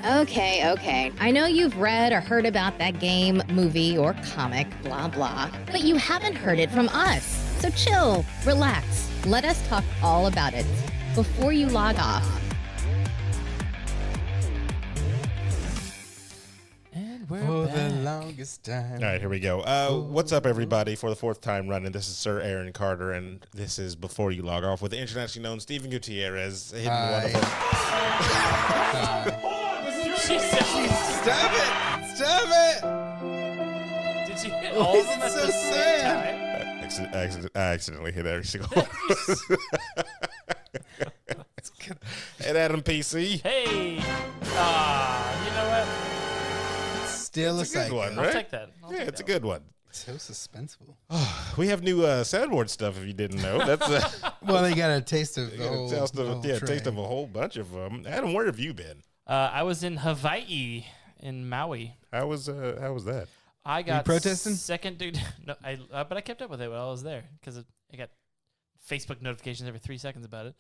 Okay. I know you've read or heard about that game, movie, or comic, blah, blah, but you haven't heard it from us. So chill, relax, let us talk all about it before you log off. And we're For back. the longest time. All right, here we go. What's up, everybody? For the fourth time running, this is Sir Aaron Carter, and this is Before You Log Off with the internationally known Stephen Gutierrez. Hitting one of them. Stop it! Did she hit all of them at so the same sad? I accidentally hit every single one. And Adam PC. time? Hey! You know what? Still It's a good psycho. one, I'll right? take that. I'll Yeah, take it's a that good one. So suspenseful. We have new soundboard stuff. If you didn't know, that's Well, they got a taste of the whole, taste the whole of, tray. taste of a whole bunch of them. Adam, where have you been? I was in Hawaii, in Maui. How was that? I got protesting? second degree. No, but I kept up with it while I was there because I got Facebook notifications every 3 seconds about it.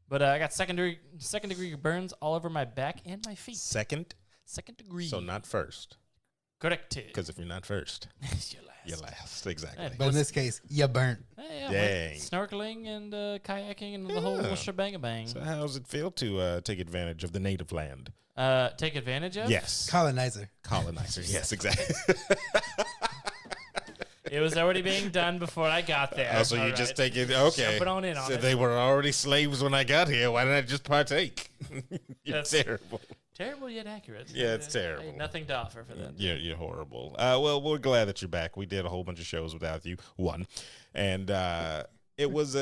But I got second degree burns all over my back and my feet. Second, Second degree. so not first. Correct. Because if you're not first, You're last. you're last. Exactly. Hey, But in this case, you burnt. Hey, Dang. snorkeling and kayaking and the whole Yeah. shebang-a-bang. So how does it feel to take advantage of the native land? Take advantage of? Yes. Colonizer. Colonizers. Yes, exactly. It was already being done before I got there. Oh, so you All just right. take it. Okay. Jumping on in on so it. they were already slaves when I got here. Why didn't I just partake? You're That's- terrible. Terrible yet accurate. Yeah, it's I terrible. had nothing to offer for that. You're horrible. Well, we're glad that you're back. We did a whole bunch of shows without you. One, and it was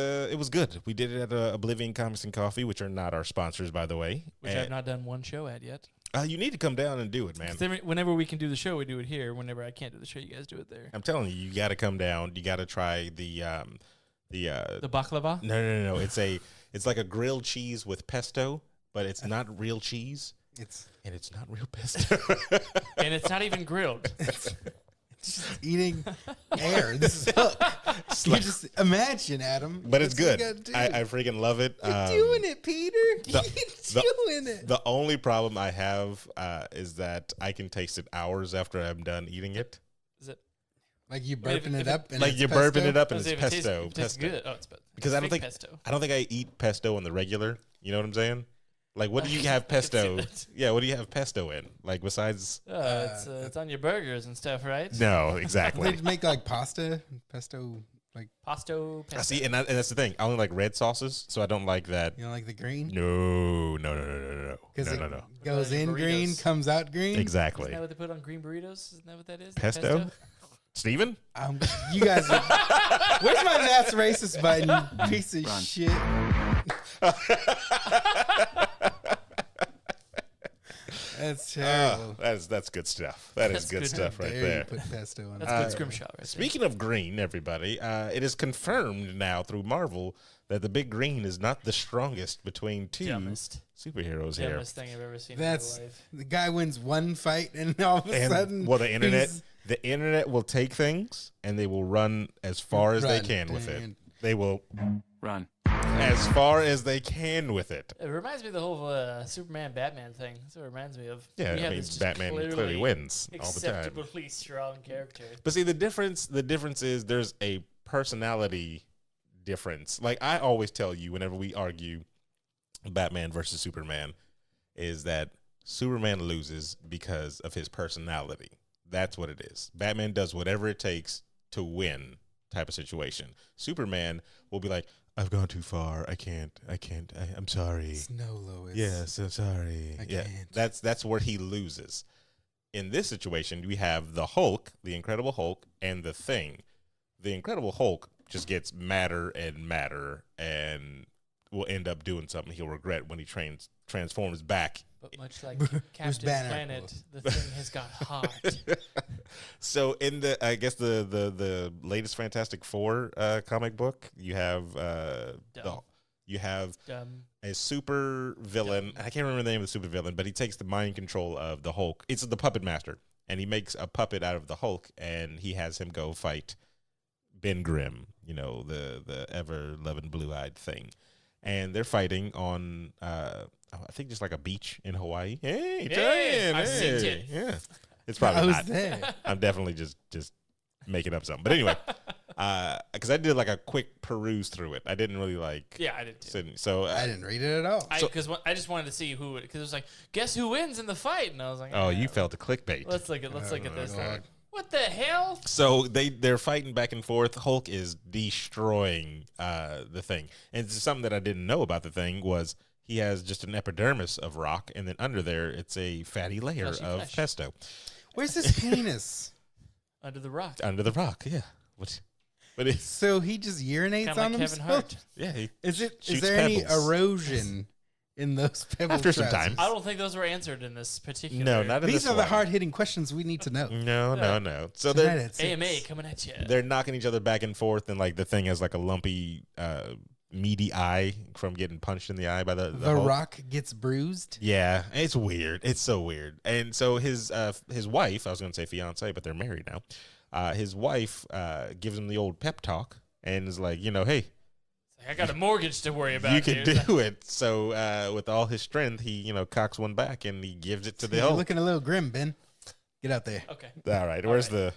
good. We did it at Oblivion Comics and Coffee, which are not our sponsors, by the way. Which I've not done one show at yet. You need to come down and do it, man. 'Cause then whenever we can do the show, we do it here. Whenever I can't do the show, you guys do it there. I'm telling you, you got to come down. You got to try the The baklava? no. It's like a grilled cheese with pesto, but it's not real cheese. And it's not real pesto. And it's not even grilled. Just eating air. This is hook. You just imagine, Adam. But it's That's what good. you gotta do. I freaking love it. You're doing it, Peter. the- You're doing it. The only problem I have is that I can taste it hours after I'm done eating it. Is it? Like you But if- burping if it up. And Like it's you're burping pesto? it up and Let's see it's if it tastes- pesto. if it tastes pesto. good. Oh, it's Because I don't fake think pesto. I eat pesto on the regular. You know what I'm saying? Like, what do you have I can see pesto? that. Yeah, what do you have pesto in? Like, besides? It's on your burgers and stuff, right? No, They exactly. make like pasta, pesto. Like Pasto. I see, and that's the thing. I only like red sauces, so I don't like that. you know, like the green. No. Because No. it goes Like in green, burritos. comes out green. Isn't Exactly. that what they put on green burritos? Isn't that what that is? Pesto? Steven? You guys, where's my last racist button? You piece of shit. That's terrible. That's good stuff. That is That's good good. stuff right Dare you there. Put pesto on That's it. good scrimshaw right there. Speaking of green, everybody, it is confirmed now through Marvel that the Big Green is not the strongest between two Dumbest. superheroes here. Dumbest thing I've ever seen That's in my life. the guy wins one fight, and all of a And sudden, well, the he's- internet will take things and they will run as far as they Run. can with it. And- They will Run. as far as they can with it. It reminds me of the whole Superman Batman thing. That's what it reminds me of. Yeah, We I have mean, this just Batman clearly wins all the time. Acceptably strong character. But see, the difference is there's a personality difference. Like I always tell you whenever we argue Batman versus Superman is that Superman loses because of his personality. That's what it is. Batman does whatever it takes to win type of situation. Superman will be like, I've gone too far. I can't. I'm sorry. Snow Lois. Yeah, so sorry. I Yeah, can't. that's where he loses. In this situation, we have the Hulk, the Incredible Hulk, and the Thing. The Incredible Hulk just gets madder and will end up doing something he'll regret when he transforms back. But much like Bruce Captain Banner. Planet, the thing has got hot. So in the latest Fantastic Four comic book, you have Dumb. you have Dumb. a super villain. I can't remember the name of the super villain, but he takes the mind control of the Hulk. It's the Puppet Master, and he makes a puppet out of the Hulk, and he has him go fight Ben Grimm, you know, the ever loving blue eyed thing, and they're fighting on I think just like a beach in Hawaii. Hey, Hey, Giant, I've seen it. Yeah, it's I probably was not. there. I'm definitely just making up something. But anyway, because I did like a quick peruse through it. I didn't really like. Yeah, I did too. So I didn't read it at all. Because I just wanted to see who, because it was like, guess who wins in the fight, and I was like, oh, you felt the clickbait. Let's look at this. God. What the hell? So they're fighting back and forth. Hulk is destroying the thing, and it's something that I didn't know about the thing was he has just an epidermis of rock, and then under there it's a fatty layer Fleshy of flesh. pesto Where's his penis? Under the rock. under the rock. Yeah, but it's So he just urinates Kind of on like Kevin himself? Hart. yeah. Is Shoots there any pebbles. erosion in those pebble After some time. trousers? I don't think those were answered in this particular. No, not in These this are the one. hard-hitting questions we need to know. No. So Tonight they're at 6. AMA coming at you. they're knocking each other back and forth, and like the thing has like a lumpy, meaty eye from getting punched in the eye by the The Hulk. Rock gets bruised. Yeah, it's weird. It's so weird. And so his wife, I was going to say fiance, but they're married now. His wife gives him the old pep talk and is like, hey, I got a mortgage to worry about. you can dude. do it. So with all his strength, he cocks one back and he gives it to the You're Hulk. looking a little grim, Ben. Get out there. Okay. All right, where's right.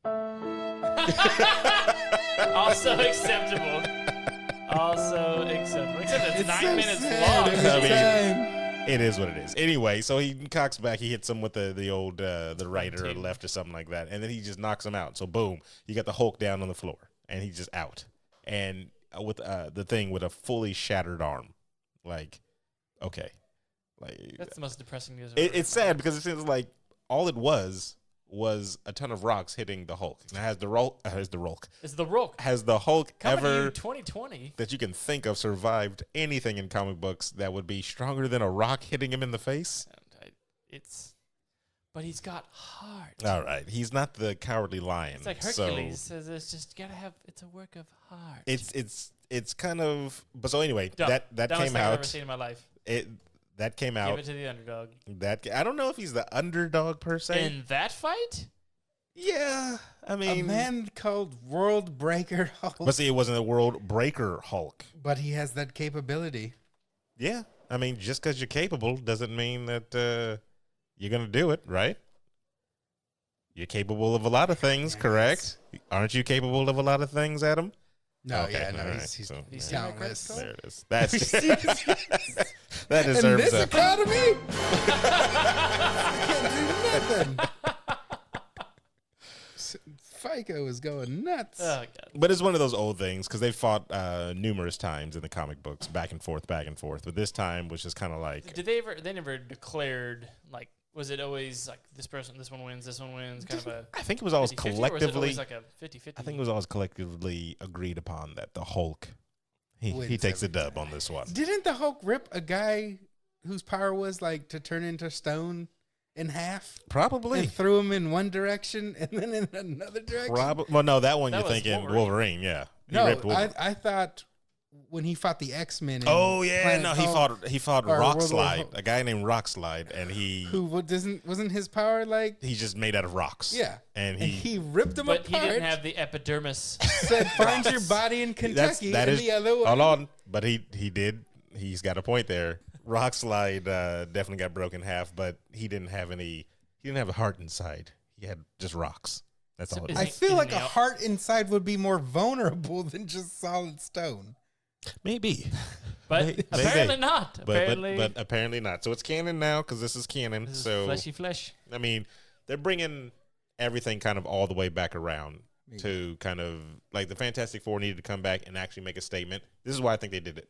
the? Also acceptable. Except it's 9 minutes sad long. every I mean, time. It is what it is. Anyway, so he cocks back. He hits him with the old the right or 17. left or something like that, and then he just knocks him out. So boom, you got the Hulk down on the floor, and he's just out. And with the thing with a fully shattered arm, like, okay, like That's the most depressing news. I've it's ever heard. sad because it seems like all it was a ton of rocks hitting the Hulk. Now has the Hulk It's the Rook. has the Hulk Coming to you ever 2020. that you can think of survived anything in comic books that would be stronger than a rock hitting him in the face? But he's got heart. All right, he's not the cowardly lion. It's like so Hercules says. It's just gotta have. It's a work of heart. it's kind of. But so anyway, Dumb. that Dumbest came thing I've ever out. seen in my life. That came Give out. it to the underdog. I don't know if he's the underdog per se. In that fight, Yeah, I A mean, man called World Breaker Hulk. but see, it wasn't a world breaker Hulk. But he has that capability. Yeah, I mean, just because you're capable doesn't mean that you're gonna do it, right? You're capable of a lot of things, correct? Aren't you capable of a lot of things, Adam? No, Okay, yeah, no, all right, he's so, Have you yeah. seen my credit Countless. card? There it is. That's that in deserves this a. economy, can't do nothing. FICO is going nuts. Oh god. But it's one of those old things because they fought numerous times in the comic books, back and forth. But this time was just kind of like, Did they ever? They never declared like. Was it always like this one wins, this one wins, kind of a I think it was always 50-50, or was it collectively. always like a 50-50? I think it was always collectively agreed upon that the Hulk, he Wins takes the every dub on this one. Didn't the Hulk rip a guy whose power was like to turn into stone in half Probably. and threw him in one direction and then in another direction? Well, no, that one That you're was thinking Wolverine. Wolverine. Yeah, He No, ripped Wolverine. I thought when he fought the X-Men. in Oh yeah, Planet no, he Hulk, fought or Rock World War Slide, Hulk. a guy named Rock Slide, and wasn't his power like he's just made out of rocks. yeah, and and he ripped him but he apart. didn't have the epidermis. said find your body in Kentucky that and is the other one. hold on, but he did. He's got a point there. Rock Slide definitely got broken in half, but he didn't have any. He didn't have a heart inside. He had just rocks. That's So all. It is I is. feel Isn't like he a out? heart inside would be more vulnerable than just solid stone. Maybe, But Maybe. apparently not. but Apparently, but apparently not. So it's canon now because this is canon. this is So fleshy flesh. I mean, they're bringing everything kind of all the way back around Maybe. to kind of like the Fantastic Four needed to come back and actually make a statement. This is why I think they did it.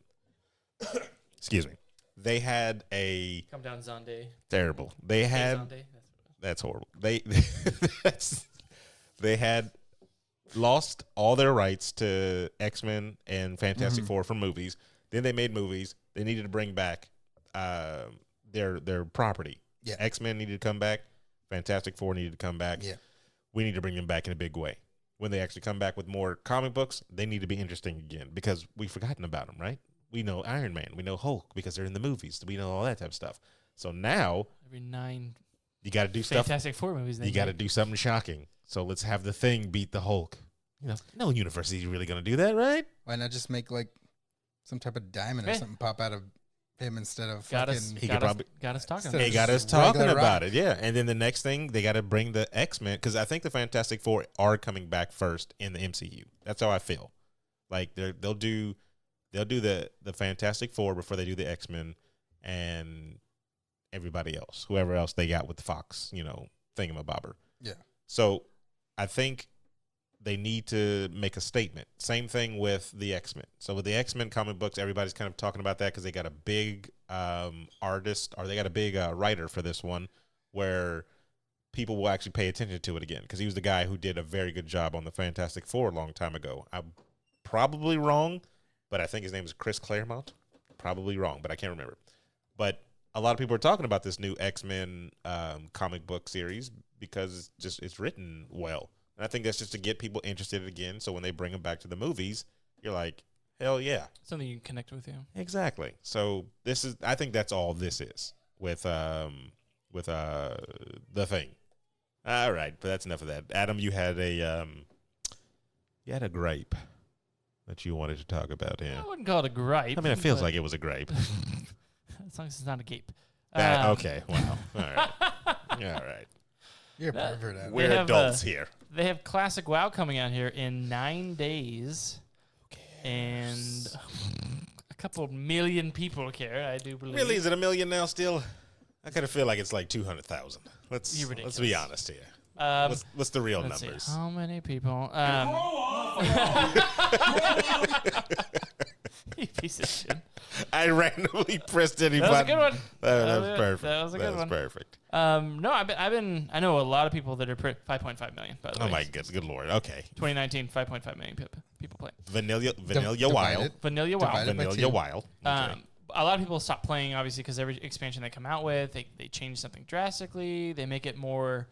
Excuse me. They had a Come down, Zonde. terrible. They Hey, had Zonde. that's horrible. They had lost all their rights to X-Men and Fantastic Four for movies. Then they made movies. They needed to bring back their property. Yeah. X-Men needed to come back. Fantastic Four needed to come back. Yeah. We need to bring them back in a big way. When they actually come back with more comic books, they need to be interesting again because we've forgotten about them, right? We know Iron Man. We know Hulk because they're in the movies. We know all that type of stuff. So now Every 9 you got to do stuff. Fantastic Four movies. they You got to made. do something shocking. So let's have the Thing beat the Hulk. You know, no university is really going to do that, right? Why not just make like some type of diamond or Yeah. something pop out of him instead of Got us, fucking. He got could us, probably- got us talking. Instead They of got us just talking regular about rock. it, yeah. And then the next thing, they got to bring the X-Men, because I think the Fantastic Four are coming back first in the MCU. That's how I feel. Like they'll do the Fantastic Four before they do the X-Men and everybody else, whoever else they got with the Fox, thingamabobber. Yeah. So I think they need to make a statement. Same thing with the X-Men. So with the X-Men comic books, everybody's kind of talking about that because they got a big artist, or they got a big writer for this one, where people will actually pay attention to it again, because he was the guy who did a very good job on the Fantastic Four a long time ago. I'm probably wrong, but I think his name is Chris Claremont. Probably wrong, but I can't remember. But a lot of people are talking about this new X-Men comic book series because it's written well. And I think that's just to get people interested again. So when they bring them back to the movies, you're like, hell yeah. Something you can connect with, yeah. Exactly. So I think that's all this is with the Thing. All right, but that's enough of that. Adam, you had a gripe that you wanted to talk about here. I wouldn't call it a gripe. I mean, it feels but like it was a gripe. as long as it's not a gape. Okay, wow. All right. All right. You're a pervert. Adam. We're have, adults here. They have Classic WoW coming out here in 9 days. And a couple million people care, I do believe. Really? Is it 1 million now still? I kind of feel like it's like 200,000. You're Let's ridiculous. be honest here. Um, What's the real let's numbers? see, how many people? You piece of shit. I randomly pressed any That was a button. good one. That was perfect. That was a good one. Perfect. No, I know a lot of people that are 5.5 million, by the way. Oh my goodness, good lord. Okay. 2019, 5.5 million people play. Vanilla Divided. Wild. Vanilla WoW. Divided. by Vanilla two. Wild. Okay. A lot of people stop playing, obviously, because every expansion they come out with, they change something drastically. They make it more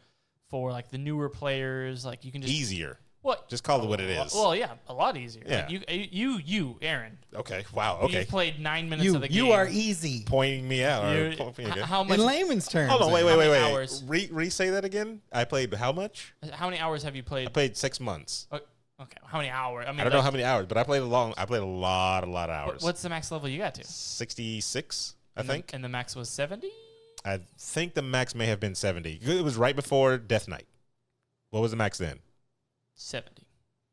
for like the newer players. Like you can just Easier. what? Just call it what it is. Well, yeah, a lot easier. Yeah. Like you, Aaron. Okay. Wow. You Okay. played 9 minutes of the game. You are easy. Pointing me out. Or You- pointing me again. how much? In layman's terms. Hold on. Wait. how many Wait. hours? Re-say that again. I played how much? How many hours have you I played? played 6 months. Okay, how many hours? I mean, I don't know how many hours, but I played a lot of hours. What's the max level you got to? 66, I think. And the max was 70. I think the max may have been 70. It was right before Death Knight. What was the max then? 70.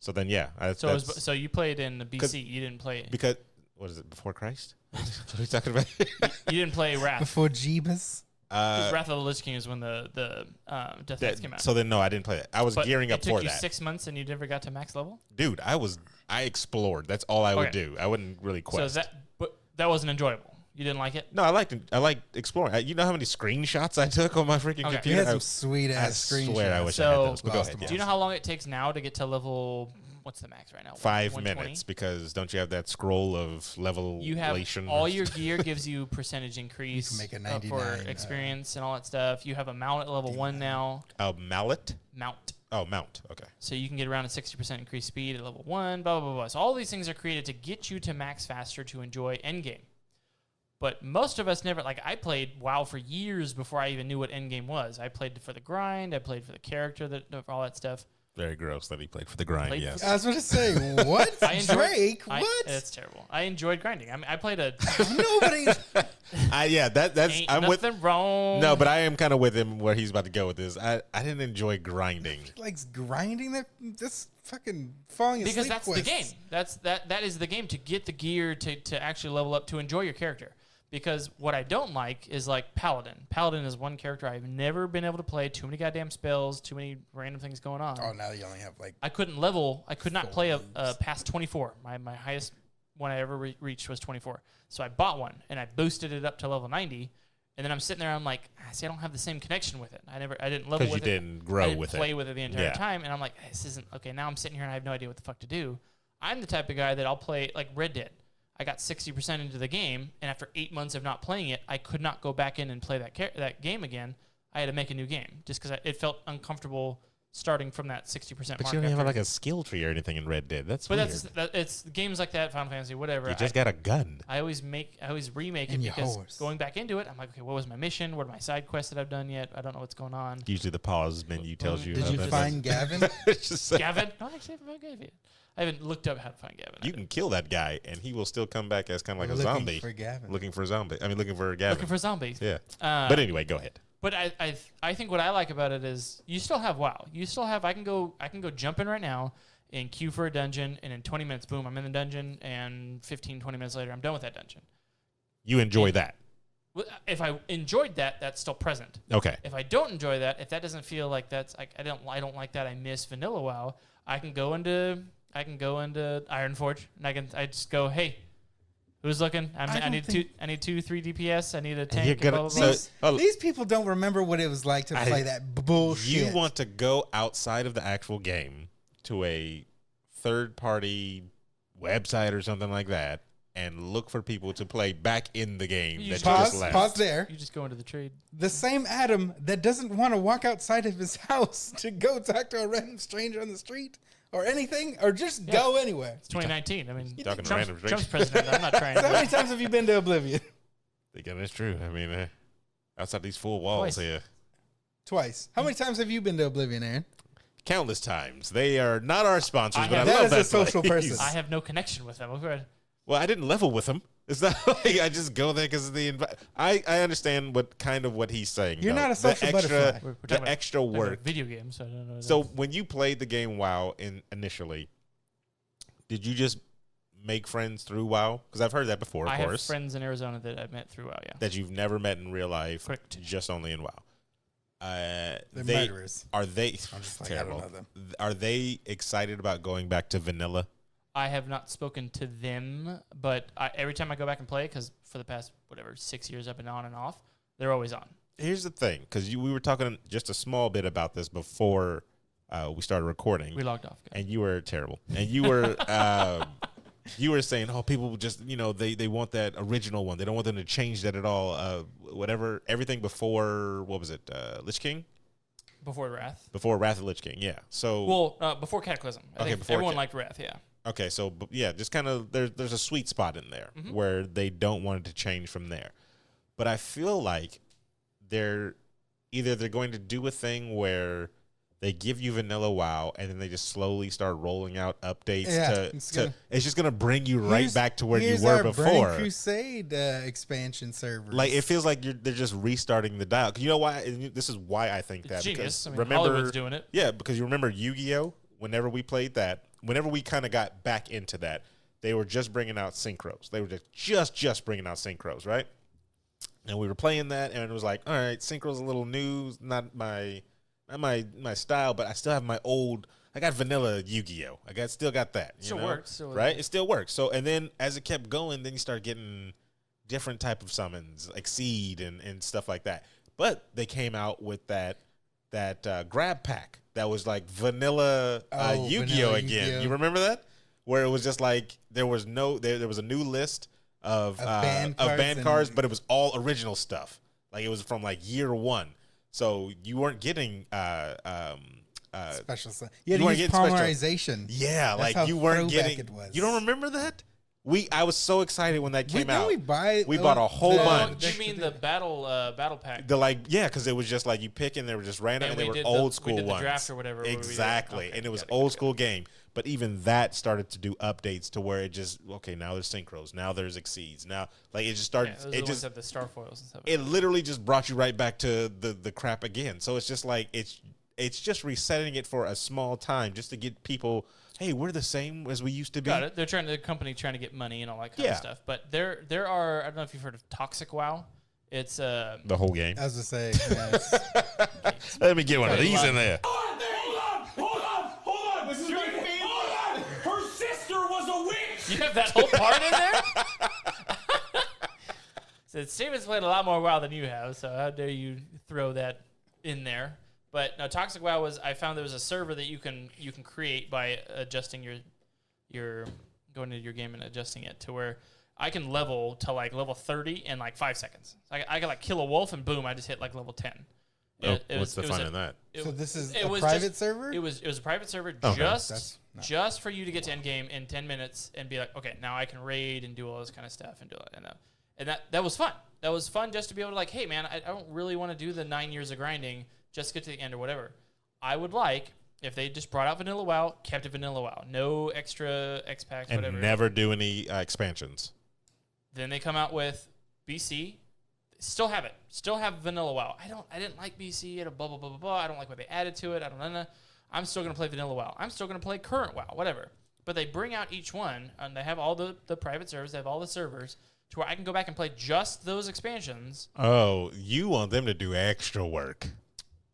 So then, yeah. So you played in the BC. You didn't play. Because, what is it, before Christ? What are we talking about? You didn't play Wrath. Before Jeebus. 'Cause Wrath of the Lich King is when the Death Knights came out. So then, no, I didn't play that. I was But gearing up it took for you that. 6 months and you never got to max level. Dude, I explored. That's all I would Okay. do. I wouldn't really quest. So that wasn't enjoyable. You didn't like it. No, I liked exploring. You know how many screenshots I took on my freaking Okay. You computer? had some sweet I ass screenshots. swear I wish I So- had those. But go Lost ahead. them Do you yes. know how long it takes now to get to level? What's the max right now? 5 120? minutes, because don't you have that scroll of level You have all your gear gives you percentage increase You can make a for 99, experience and all that stuff. You have a mount at level 1 now. mallet. Mount. Oh, mount. Okay. So you can get around a 60% increased speed at level 1, blah, blah, blah, blah. So all these things are created to get you to max faster to enjoy endgame. But most of us never, like I played WoW for years before I even knew what endgame was. I played for the grind. I played for the character, for all that stuff. Very gross that he played for the grind. Played Yes. for I was going to say, what? Drake? What? That's terrible. I enjoyed grinding. I mean, I played a. Nobody. That's Ain't I'm with. nothing wrong. No, but I am kind of with him where he's about to go with this. I didn't enjoy grinding. Likes grinding. That's fucking falling asleep. Because that's the quests. game. That is the game to get the gear to actually level up to enjoy your character. Because what I don't like is like Paladin. Paladin is one character I've never been able to play. Too many goddamn spells. Too many random things going on. Oh, now you only have like. I couldn't level. I could not play a past 24. My highest one I ever reached was 24. So I bought one and I boosted it up to level 90. And then I'm sitting there. I'm like, see, I don't have the same connection with it. I didn't level Because with you it. didn't grow I didn't with play it. with it the entire Yeah. time. And I'm like, this isn't okay. Now I'm sitting here and I have no idea what the fuck to do. I'm the type of guy that I'll play like Red Dead. I got 60% into the game, and after 8 months of not playing it, I could not go back in and play that game again. I had to make a new game just because it felt uncomfortable starting from that 60% But mark. you don't have after- like a skill tree or anything in Red Dead. That's but weird. it's games like that, Final Fantasy, whatever. You just got a gun. I always remake it And your because horse. going back into it, I'm like, okay, what was my mission? What are my side quests that I've done yet? I don't know what's going on. Usually the pause menu tells you. Did how you that- find Gavin? It's just like- Gavin? No, actually, I haven't found Gavin. I haven't looked up how to find Gavin. You can kill that guy, and he will still come back as kind of like a Looking zombie. for Gavin. Looking for a zombie. I mean, looking for Gavin. Looking for zombies. Yeah. But But anyway, go ahead. But I think what I like about it is you still have WoW. You still have I can go jump in right now and queue for a dungeon, and in 20 minutes, boom, I'm in the dungeon, and 15, 20 minutes later, I'm done with that dungeon. You enjoy that. Well, if I enjoyed that, that's still present. Okay. If I don't enjoy that, if that doesn't feel like that's like I don't like that, I miss vanilla WoW. I can go into Ironforge, and I just go, hey, who's looking? I need 3 DPS. I need a tank. You're and gonna- blah, blah, blah. so- These people don't remember what it was like to play that bullshit. You want to go outside of the actual game to a third-party website or something like that and look for people to play back in the game You that just you just pause, left. pause there. You just go into the trade. The same Adam that doesn't want to walk outside of his house to go talk to a random stranger on the street or anything, or just go anywhere. It's 2019. I mean, talking to Trump's, random Trump's strangers. president. I'm not trying So how many to. times have you been to Oblivion? Again, that's true. I mean, outside these four walls Twice. here, Twice. How many times have you been to Oblivion, Aaron? countless times. They are not our sponsors, I but I have- love That that is a social place. person. I have no connection with them. Okay. Well, I didn't level with them. It's not like I just go there because of the. I understand what he's saying. You're though. not a social the extra, butterfly. We're talking The about- extra Like a work. video game, so I don't know. So when you played the game WoW initially, did you just make friends through WoW? Because I've heard that before, of I have course. friends in Arizona that I've met through WoW. Yeah. That you've never met in real life, Correct. just only in WoW. They're They murderers. are they I'm just like, I don't terrible? know them. Are they excited about going back to vanilla? I have not spoken to them, but every time I go back and play, because for the past 6 years I've been on and off, they're always on. Here's the thing, because we were talking just a small bit about this before we started recording. We logged off. Guys. And you were terrible. And you were you were saying, oh, people just they want that original one. They don't want them to change that at all. Whatever, everything before what was it? Lich King? Before Wrath. Before Wrath of Lich King, yeah. So Well, before Cataclysm. I Okay, think before everyone Cat- liked Wrath. Yeah. okay, so yeah, just kind of there's a sweet spot in there Mm-hmm. where they don't want it to change from there. But I feel like they're going to do a thing where they give you vanilla WoW and then they just slowly start rolling out updates Yeah, it's just gonna bring you right Here's- back to where you here's were our before. Burning Crusade expansion servers. Like it feels like they're just restarting the dial. 'Cause you know why? And this is why I think that. It's genius. Because I mean, remember, Hollywood's doing it. yeah, because you remember Yu-Gi-Oh. Whenever we played that, whenever we kind of got back into that, they were just bringing out synchros. They were just bringing out synchros, right? And we were playing that, and it was like, all right, synchro's a little new, not my style, but I still have my old. I got vanilla Yu-Gi-Oh. Still got that. You Still know? works, still right? works. It still works. So, and then as it kept going, then you start getting different type of summons, like Seed and stuff like that. But they came out with that grab pack that was like vanilla Yu-Gi-Oh vanilla again. Yu-Gi-Oh. You remember that? Where it was just like there was a new list of band band cards cards, and- but it was all original stuff. Like it was from like year one. So you weren't getting special. You had you to weren't use getting special- polymerization. yeah, That's like how you weren't throwback getting it was. You don't remember that? I was so excited when that came out. We bought a whole bunch. Do you mean the battle pack? Because it was just like you pick and they were just random and they we were did old we school did the ones. draft or whatever. where we did- Exactly. okay, And it was got old got school game. But even that started to do updates to where it just now there's synchros, now there's exceeds. Now like it just started Yeah, those are it the ones just that the star foils and stuff. it literally just brought you right back to the crap again. So it's just like it's just resetting it for a small time just to get people, hey, we're the same as we used to be. Got it. The company trying to get money and all that kind Yeah. of stuff. But there are, I don't know if you've heard of Toxic WoW. It's The whole game. I was to say, yes. Let me get one of Very these loud. in there. Hold on! This is my favorite. Hold on! Her sister was a witch! you have that whole part in there. So Steven's played a lot more WoW than you have. So how dare you throw that in there? But no, Toxic WoW I found there was a server that you can create by adjusting your going into your game and adjusting it to where I can level to like level 30 in like 5 seconds. I can like kill a wolf and boom, I just hit like level 10. Oh, what's the fun in that? So this is it a was private just- server? It was a private server Okay. That's not- just for you to get to end game in 10 minutes and be like, okay, now I can raid and do all this kind of stuff and do it. And that was fun. That was fun just to be able to like, hey man, I don't really want to do the 9 years of grinding just to get to the end or whatever. I would like if they just brought out Vanilla WoW, kept it Vanilla WoW, no extra X packs, And whatever. never do any expansions. Then they come out with BC. Still have it. Still have Vanilla WoW. I didn't like BC. It blah blah blah blah blah. I don't like what they added to it. I don't know. I'm still gonna play Vanilla WoW. I'm still gonna play current WoW. Whatever. But they bring out each one, and they have all the private servers. They have all the servers to where I can go back and play just those expansions. Oh, you want them to do extra work.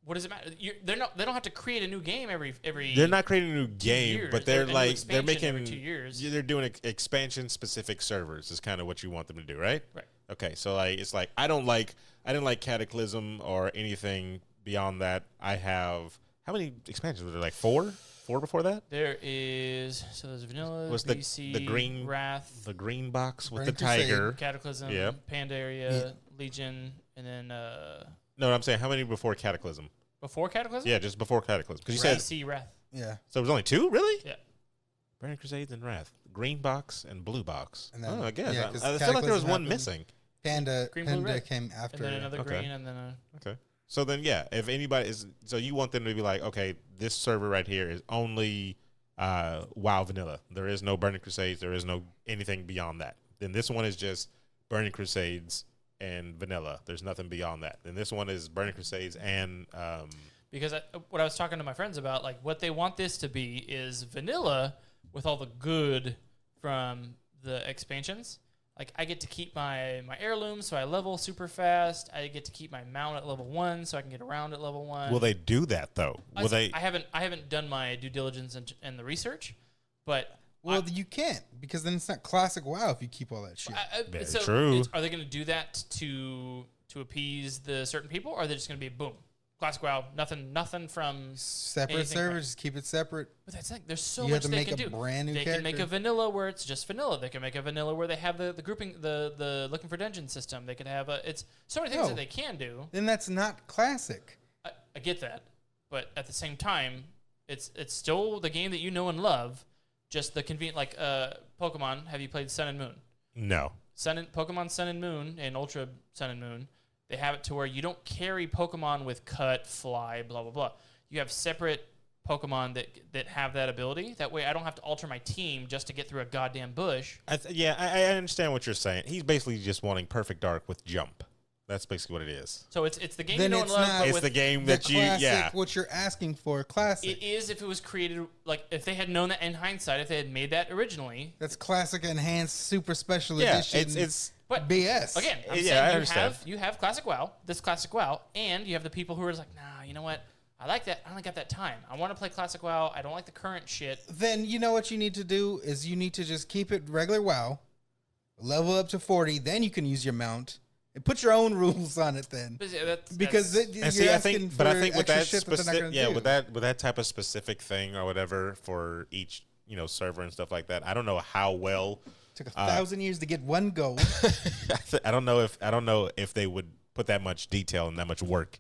What does it matter? They don't have to create a new game every. They're not creating a new game, years. but they're A new they're expansion making every 2 years. They're doing expansion specific servers. Is kind of what you want them to do, right? Right. Okay, so like it's like I didn't like Cataclysm or anything beyond that. I have how many expansions were there? Like four before that. There is there's Vanilla, Was BC, the green Wrath, the green box with Burning the tiger? Crusade. Cataclysm, Yep. Pandaria, Legion, and then No, I'm saying how many before Cataclysm? before Cataclysm. Yeah, just before Cataclysm. Because you said BC Wrath. Yeah. so. It was only two, really? Yeah. Burning Crusades and Wrath, green box and blue box. And then- I guess yeah, 'cause I feel like there was Cataclysm one happened. missing. Panda Green, blue, red. came after. And then another Okay. green, and then Okay. So then, yeah, if anybody is, so you want them to be like, okay, this server right here is only WoW Vanilla. There is no Burning Crusades. There is no anything beyond that. Then this one is just Burning Crusades and Vanilla. There's nothing beyond that. Then this one is Burning Crusades and because what I was talking to my friends about, like what they want this to be is vanilla with all the good from the expansions. Like I get to keep my heirlooms, so I level super fast. I get to keep my mount at level 1, so I can get around at level 1. will they do that though? Will they? I haven't done my due diligence and the research, but Well, you can't because then it's not classic WoW if you keep all that shit. Very so true. are they going to do that to appease the certain people, or are they just going to be boom, classic WoW, nothing from Separate anything servers, just keep it separate. But that's like there's so You have much to they make can a do. brand new They can make a character. vanilla where it's just vanilla. They can make a vanilla where they have the grouping, the looking for dungeon system. They could have it's so many things No. that they can do. Then that's not classic. I get that, but at the same time, it's still the game that you know and love. Just the convenient, like Pokemon. Have you played Sun and Moon? No. Pokemon Sun and Moon and Ultra Sun and Moon. They have it to where you don't carry Pokemon with cut, fly, blah blah blah. You have separate Pokemon that have that ability. That way, I don't have to alter my team just to get through a goddamn bush. I understand what you're saying. He's basically just wanting Perfect Dark with jump. That's basically what it is. So it's the game Then you know it's and love. not- but It's with the game The that you, classic, yeah. what you're asking for, classic. It is if it was created like if they had known that in hindsight, if they had made that originally. That's classic, enhanced, super special Yeah, edition. it's But BS. again, I'm Yeah, saying I you understand. have classic WoW, this classic WoW, and you have the people who are just like, nah, you know what? I like that. I only got that time. I want to play classic WoW. I don't like the current shit. Then you know what you need to do is you need to just keep it regular WoW, level up to 40, then you can use your mount. And put your own rules on it then. But yeah, that's, Because that's- you're And see, I asking think, for but I think with extra that shit that they're not specific, gonna yeah, do. with that type of specific thing or whatever for each server and stuff like that, I don't know how well. Took 1,000 years to get one gold. I don't know if they would put that much detail and that much work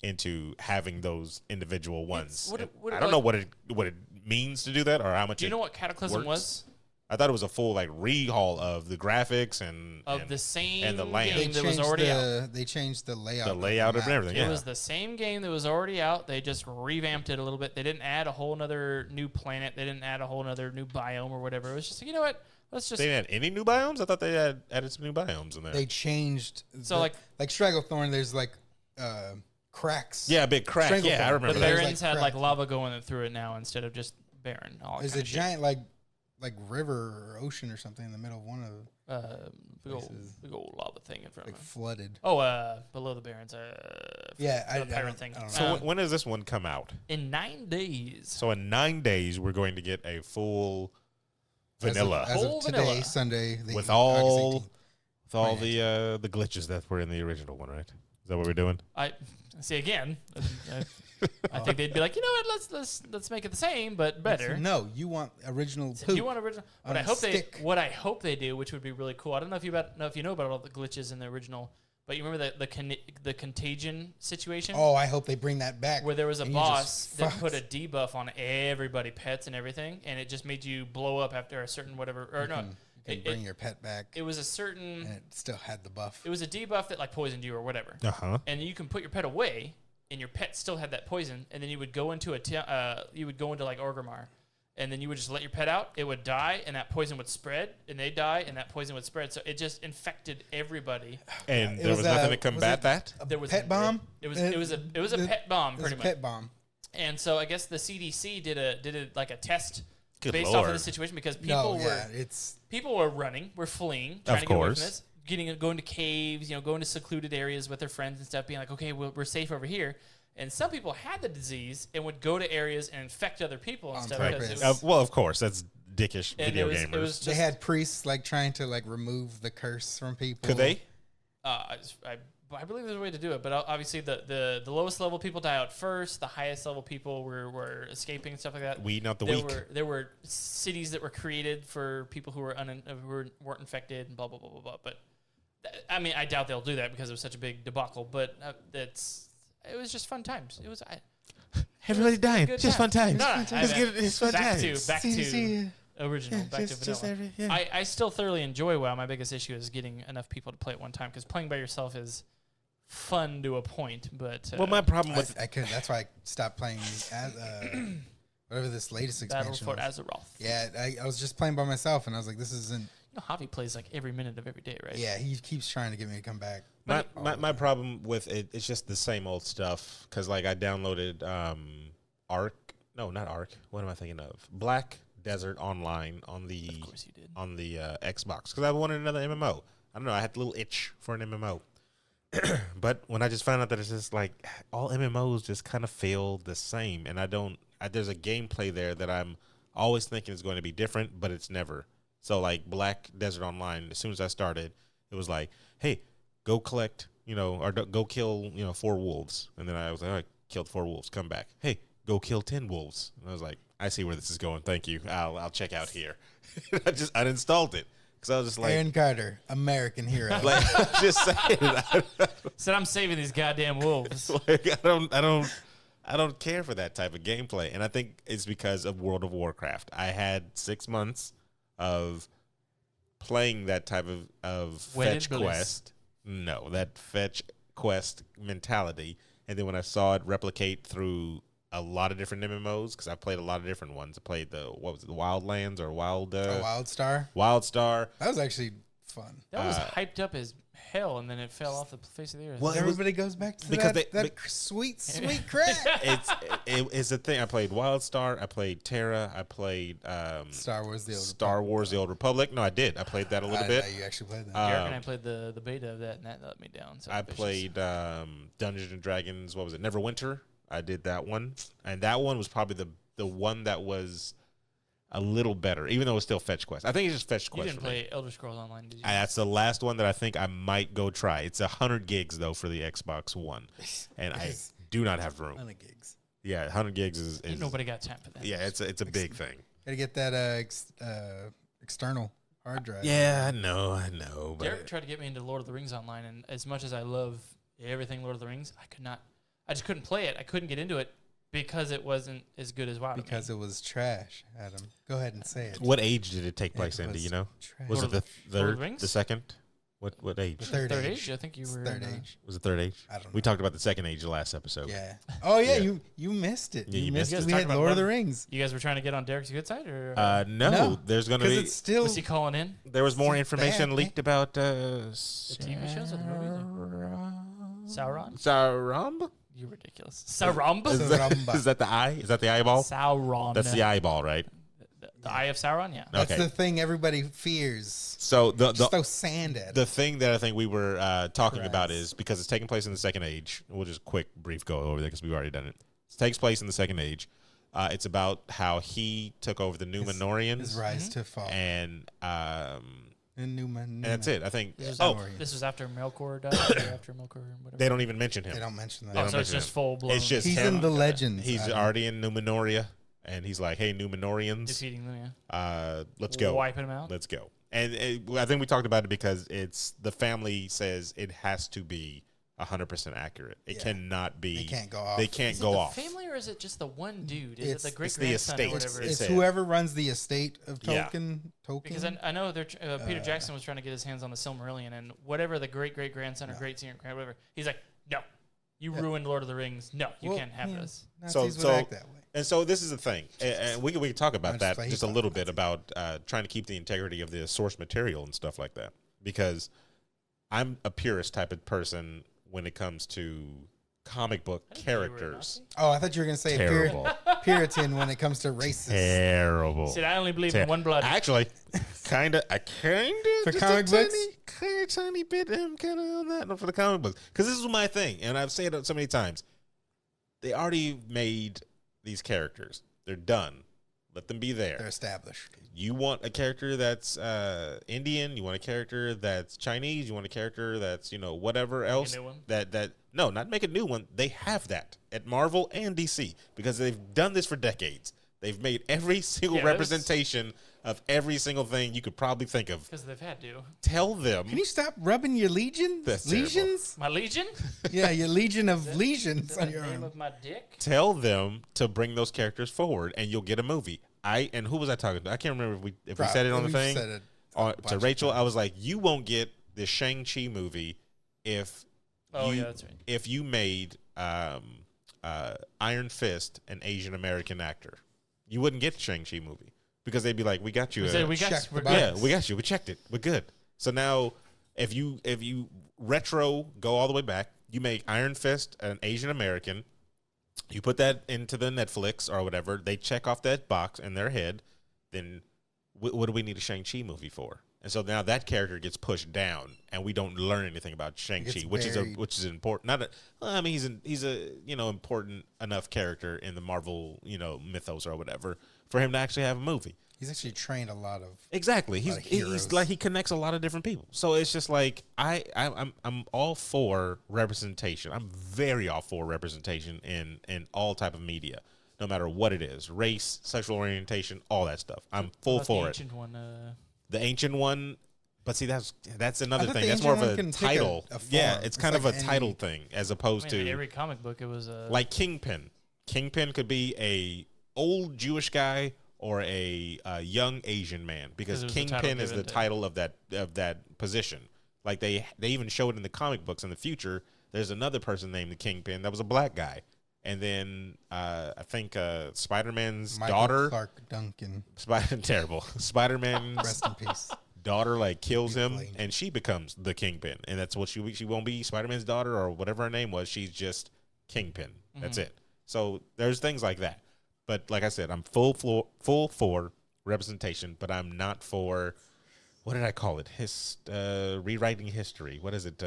into having those individual ones. what it- what it I don't know like- what it means to do that or how much. do you know what Cataclysm works. was? I thought it was a full like rehaul of the graphics and The same and the land. game that was already out. They changed the layout. the layout of and the map. everything. It Yeah, was the same game that was already out. They just revamped it a little bit. They didn't add a whole nother new planet. They didn't add a whole nother new biome or whatever. It was just, you know what? Let's just they didn't add any new biomes. I thought they had added some new biomes in there. They changed. So, like Stragglethorn, there's like cracks. yeah, a big crack. Yeah, I Strangleform. remember But But that. there's, Barons like, had like cracks. lava going through it now instead of just Baron. All that There's kind a of shit. giant like river or ocean or something in the middle of one of places. big old lava thing in front like of him. flooded. Oh, below the Barons. Yeah, the pirate thing. I don't So know. when does this one come out? In 9 days. So in 9 days, we're going to get a full vanilla As of Full today, vanilla. Sunday, with August all 18th. with all the glitches that were in the original one, right? Is that what we're doing? I see again. I think they'd be like, you know what? Let's make it the same but better. No, you want original So poop. you want original? on a stick. What I hope they do, which would be really cool. I don't know if you know about all the glitches in the original, But you remember the contagion situation? Oh, I hope they bring that back. Where there was a And you boss just that fuck- put a debuff on everybody, pets and everything, and it just made you blow up after a certain whatever. Or no, You can bring your pet back, it was a certain. and it still had the buff. It was a debuff that like poisoned you or whatever. Uh-huh. And you can put your pet away, and your pet still had that poison, and then you would go into like Orgrimmar, and then you would just let your pet out. It would die, and that poison would spread, and they die, and that poison would spread. So it just infected everybody. And It there was nothing to was combat that. a There was pet bomb. It was a pet bomb It was pretty a much. pet bomb. And so I guess the CDC did a like a test Good based off Lord. of the situation because No, yeah, it's people were running, were fleeing, trying to get away from course. this, going to caves, going to secluded areas with their friends and stuff, being like, okay, we're safe over here. And some people had the disease and would go to areas and infect other people and On stuff. purpose. Because it was, Well, of course, that's dickish and video it gamers. was just, they had priests like trying to like remove the curse from people. Could they? I believe there's a way to do it, but obviously the lowest level people die out first. The highest level people were escaping and stuff like that. Weeding out the there weak. there were cities that were created for people who weren't infected and blah blah blah blah blah. But I mean, I doubt they'll do that because it was such a big debacle. But it was just fun times. It was Everybody dying. good Just fun time. times. No, Just get it's fun back times. to original, back to vanilla. yeah. I still thoroughly enjoy WoW. My biggest issue is getting enough people to play at one time because playing by yourself is fun to a point. But Well, my problem with I couldn't. That's why I stopped playing whatever this latest Battle expansion for was. Azeroth. Yeah, I was just playing by myself, and I was like, this isn't. You know, Javi plays like every minute of every day, right? Yeah, he keeps trying to get me to come back. my problem with it, it's just the same old stuff. Because like I downloaded Ark. No, not Ark. What am I thinking of? Black Desert Online on the Of course you did. on the Xbox because I wanted another MMO. I don't know. I had a little itch for an MMO. But when I just found out that it's just like all MMOs just kind of feel the same, and there's a gameplay there that I'm always thinking is going to be different, but it's never. So like Black Desert Online, as soon as I started, it was like, hey, go collect, or go kill, 4 wolves, and then I was like, all right, killed 4 wolves, come back. Hey, go kill 10 wolves, and I was like, I see where this is going. Thank you. I'll check out here. I installed it. Because I was just like, Aaron Carter, American hero. like just saying, Said I'm saving these goddamn wolves. like I don't care for that type of gameplay, and I think it's because of World of Warcraft. I had 6 months of playing that type of Wedded fetch bliss. quest. No, that fetch quest mentality, and then when I saw it replicate through a lot of different MMOs, because I played a lot of different ones. I played the Wildlands or Wildstar. Wildstar. That was actually fun. That was hyped up as hell, and then it fell off the face of the earth. Well, Everybody goes back to because that sweet crack. It's a thing. I played Wildstar. I played Terra. I played Star Wars: The Old Star Wars: The Old Republic. No, I did. I played that a little I bit. didn't know you actually played that. Derek and I played the beta of that, and that let me down. So I played Dungeons and Dragons. What was it? Neverwinter. I did that one, and that one was probably the one that was a little better, even though it was still fetch quest. I think it's just fetch You quest. didn't for me. play Elder Scrolls Online, did you? That's the last one that I think I might go try. It's 100 gigs though for the Xbox One, and I do not have room. 100 gigs. Yeah, 100 gigs is Ain't nobody got time for that. yeah, it's a big thing. Gotta get that external hard drive. Yeah, I know, but Derek tried to get me into Lord of the Rings Online, and as much as I love everything Lord of the Rings, I just couldn't play it. I couldn't get into it because it wasn't as good as WoW. Because it was trash, Adam. Go ahead and say it. what age did it take It place in? Do was you know? trash. Was it the Lord of the third, Rings? the second? What age? The third age? age. I think you It's were third in, age. Was it third age? I don't know. We talked about the second age the last episode. Yeah. Oh yeah, Yeah. you missed it. Yeah, you you missed missed it. it. We You guys had talking Lord of about the Rings. You guys were trying to get on Derek's good side, or No, No, there's going to Because be. it's still was he calling in? There was more it's information bad, leaked about The TV shows or the movies? Sauron? Sauron? You're ridiculous. Sauron? Is Saramba. is that the eye? Is that the eyeball? Sauron. That's the eyeball, right? The Eye of Sauron, yeah. That's Okay. the thing everybody fears. So Just throw sand at the it. thing that I think we were talking about Christ. is because it's taking place in the second age. We'll just brief go over there because we've already done it. It takes place in the second age. It's about how he took over the Numenorians, His rise to fall. and And that's it. I think. This was, Oh, Numenorian. this was after Melkor died, or after Melkor, whatever. they don't even mention him. They don't mention that. They Oh, don't so it's mention just him. full blown. It's just He's him. in the legends. He's Adam. already in Numenoria, and he's like, "Hey, Numenorians, defeating them, yeah. let's go, Wiping them out. let's go." And I think we talked about it because the family says it has to be 100% accurate. It cannot be. They can't go off. They can't Is go it the off. family or is it just the one dude? Is It's- it the great it's the grandson estate. or whatever? It's said. whoever runs the estate of Yeah. Tolkien. Because I know they're Peter Jackson was trying to get his hands on the Silmarillion, and whatever the great great grandson or great senior grand whatever, he's like, no, you ruined Lord of the Rings. No, you can't have this. Nazis So- would act that way. And so this is the thing, and we can talk about That's that why he just a thought little Nazis. bit about trying to keep the integrity of the source material and stuff like that. Because I'm a purist type of person when it comes to comic book I didn't know you were a characters. Nazi. Oh, I thought you were going to say Terrible. Puritan when it comes to races. Terrible. See, I only believe in one blood. Actually, I kind of, For just comic a books? tiny bit, I'm kind of on that for the comic books. Because this is my thing, and I've said it so many times. They already made these characters. They're done. Let them be there. They're established. You want a character that's Indian, you want a character that's Chinese, you want a character that's, whatever else. new one? No, not make a new one. They have that at Marvel and DC because they've done this for decades. They've made every single Yeah, that's- representation of every single thing you could probably think of. Because they've had to. Tell them. Can you stop rubbing your legion? That's terrible. Legions? My legion? Yeah, your legion of Is legions that on the your name arm. of my dick? Tell them to bring those characters forward, and you'll get a movie. And who was I talking to? I can't remember if we said it on the We've thing. said it a To bunch of Rachel, I times. was like, you won't get the Shang-Chi movie if Oh, you, yeah, that's right. if you made Iron Fist an Asian American actor. You wouldn't get the Shang-Chi movie because they'd be like, we got you. We said we got check we're the good. Yeah, we got you. We checked it. We're good. So now, if you retro go all the way back, you make Iron Fist an Asian American. You put that into the Netflix or whatever. They check off that box in their head. Then, what do we need a Shang-Chi movie for? And so now that character gets pushed down, and we don't learn anything about Shang-Chi, gets which buried. is important. Not a, well, I mean, he's a important enough character in the Marvel mythos or whatever for him to actually have a movie. He's actually trained a lot of. Exactly. lot of He's heroes. like he connects a lot of different people. So it's just like I'm all for representation. I'm very all for representation in all type of media, no matter what it is, race, sexual orientation, all that stuff. I'm full About for the it. ancient one. The ancient one, but see that's another thought thing. the That's more of ancient a one can take a title. form. It's It's kind of like a any- title thing as opposed in to every comic book, it was like Kingpin. Kingpin could be a old Jewish guy or a young Asian man because 'Cause it was the title Kingpin is the given to- title of that position. Like they even show it in the comic books in the future. There's another person named the Kingpin that was a black guy, and then I think Spider-Man's Michael daughter, Clark Duncan. terrible Spider-Man's Rest in peace. daughter like kills him, Blaine. and she becomes the Kingpin, and that's what she won't be Spider-Man's daughter or whatever her name was. She's just Kingpin. That's it. So there's things like that. But like I said, I'm full for representation, but I'm not for what did I call it? Rewriting history. What is it?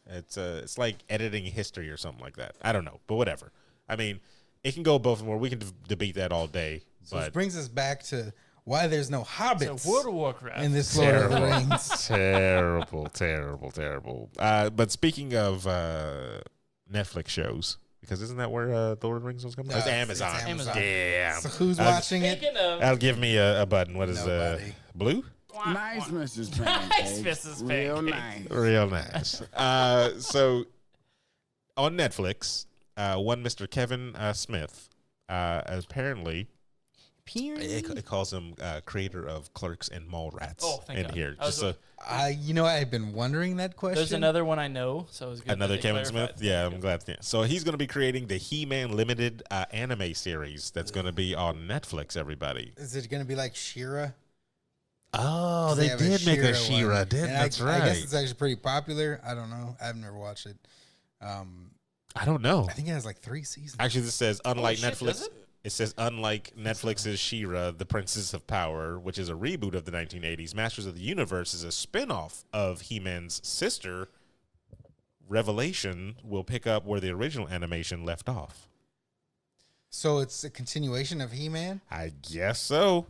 It's like editing history or something like that. I don't know, but whatever. I mean, it can go both and more. We can debate that all day. So But this brings us back to why there's no hobbits So World of Warcraft. in this Lord of the Terrible. Rings. terrible. But speaking of Netflix shows, because isn't that where Lord of the Rings was coming? It's Amazon. It's Amazon. Yeah. So who's watching it? Speaking of That'll give me a button. What is Nobody. blue? Nice, Mrs. Pancake. Nice, Mrs. Real Pancake. nice. Real nice. So on Netflix, one Mr. Kevin Smith apparently it calls him creator of Clerks and Mallrats Oh, thank in God. here. I was Just I've been wondering that question. there's another one I know, so it was good. that another they Kevin clarified. Smith. Yeah, I'm glad. Yeah. So he's going to be creating the He-Man limited anime series that's going to be on Netflix. Everybody. Is it going to be like She-Ra? Oh, They have a She-Ra one. didn't And That's I right. guess it's actually pretty popular. I don't know. I've never watched it. I don't know. I think it has like 3 seasons. Actually, this says unlike shit, Netflix. does it? Says unlike Netflix's She-Ra, the Princess of Power, which is a reboot of the 1980s, Masters of the Universe is a spin-off of He-Man's sister. Revelation will pick up where the original animation left off. So it's a continuation of He-Man? I guess so.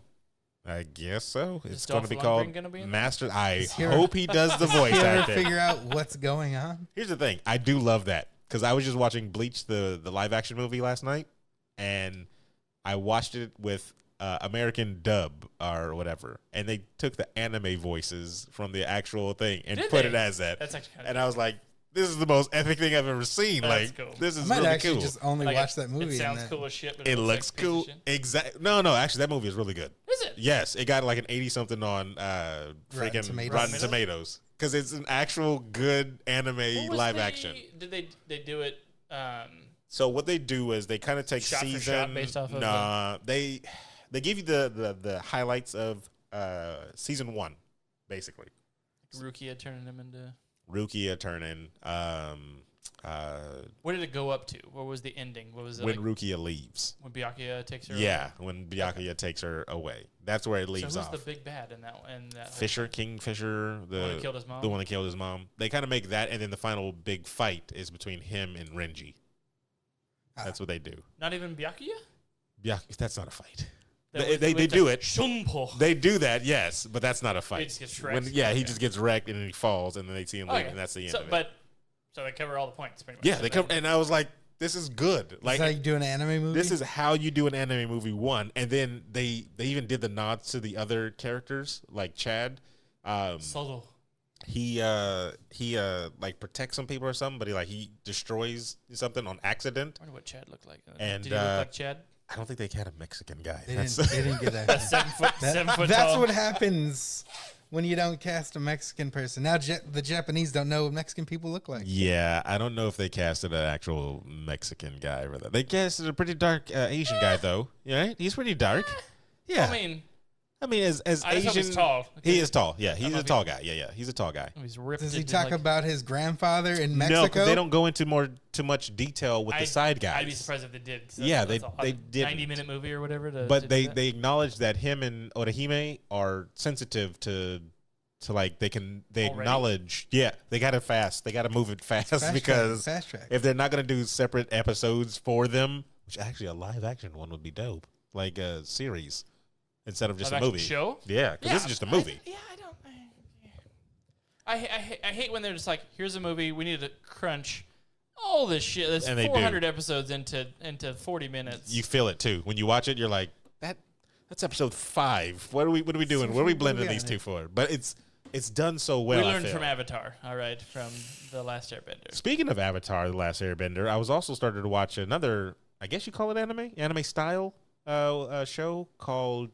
It's Is going to Dolph be Lundgren called gonna be in Master. I Is he- hope he does the voice You ever acting. figure out what's going on? Here's the thing. I do love that because I was just watching Bleach, the live action movie last night, and I watched it with American dub or whatever, and they took the anime voices from the actual thing and Did put they? it as that. That's actually kind of And I was like, this is the most epic thing I've ever seen. That's Like, cool. this I is might really actually cool. just only like watch that movie. It and sounds that- cool as shit, but It looks looks like a piece of cool. shit. Exactly. No. Actually, that movie is really good. Is it? Yes, it got like an 80 something on freaking Tomatoes. Rotten Tomatoes because it's an actual good anime What was live the- action. Did they do it? So what they do is they kind of take Shot for shot season. based off of Nah, they give you the highlights of season 1, basically. Rukia turning him into. Rukia turning. What did it go up to? What was the ending? What was it When like Rukia leaves. when Byakuya takes her? Yeah, when Byakuya takes her away. That's where it away? leaves So who's off. the big bad in that? whole Fisher, thing? King Fisher, The one that killed his mom? the one that killed his mom. They kind of make that, and then the final big fight is between him and Renji. That's what they do. Not even Byakuya. Yeah, that's not a fight. That They- with- they with do the it. Shunpo. They do that, yes, but that's not a fight. He just gets wrecked. He Okay. just gets wrecked and then he falls, and then they see him leave, Okay. and that's the end so, of it. But so they cover all the points pretty much. Yeah, they come, and I was like, "This is good." Is Like, that how you do an anime movie? this is how you do an anime movie. One, and then they even did the nods to the other characters, like Chad. Subtle. He like protects some people or something, but he destroys something on accident. I wonder what Chad looked like. And, did he look like Chad? I don't think they had a Mexican guy. They That's- didn't get that. 7 foot That's tall. what happens when you don't cast a Mexican person. Now the Japanese don't know what Mexican people look like. Yeah, I don't know if they casted an actual Mexican guy for that. They casted a pretty dark Asian guy though. Yeah, he's pretty dark. Yeah, I mean, as I just hope Asian, he's tall. he is tall. Yeah, I he's know a if tall guy. Yeah, he's a tall guy. He's ripped. Does he into, talk like- about his grandfather in No, Mexico? because they don't go into too much detail with the side guys. I'd be surprised if they did. 'cause Yeah, that's they a didn't. 90-minute movie or whatever. But to they do that. they acknowledge that him and Orihime are sensitive to like they Already? acknowledge. Yeah, they got to fast. They got to move it fast Fast because track, fast track. if they're not going to do separate episodes for them, which actually a live action one would be dope, like a series instead of just a Live-action movie. show? Yeah, because this is just a movie. I don't. I hate when they're just like, here's a movie. We need to crunch all this shit. There's And they do. 400 episodes into 40 minutes. You feel it too when you watch it. You're like, that's episode 5. What are we doing? What are we blending these two for? But it's done so well. we I learned feel. from Avatar. All right, from The Last Airbender. Speaking of Avatar: The Last Airbender, I was also started to watch another, I guess you call it anime style show called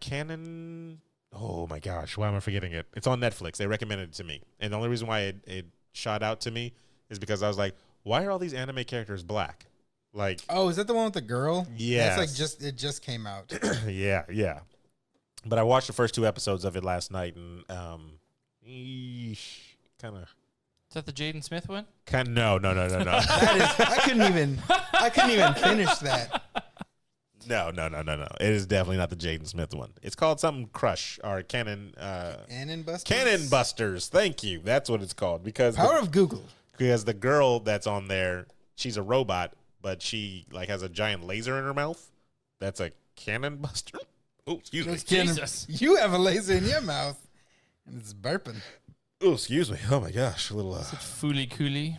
Canon. Oh my gosh, why am I forgetting it? It's on Netflix. They recommended it to me, and the only reason why it shot out to me is because I was like, why are all these anime characters black? Like, Oh, is that the one with the girl? Yes. That's like it just came out. yeah. But I watched the first 2 episodes of it last night, and kind of. Is that the Jaden Smith one? No. That is, I couldn't even finish that. No. It is definitely not the Jaden Smith one. It's called something Crush or Cannon. Cannon Busters. Cannon Busters. Thank you. That's what it's called because Power of Google. because the girl that's on there, she's a robot, but she like has a giant laser in her mouth. That's a Cannon Buster. Oh, excuse me. Those cannon- Jesus. You have a laser in your mouth, and it's burping. Oh, excuse me. Oh my gosh, a little Fooly Cooley.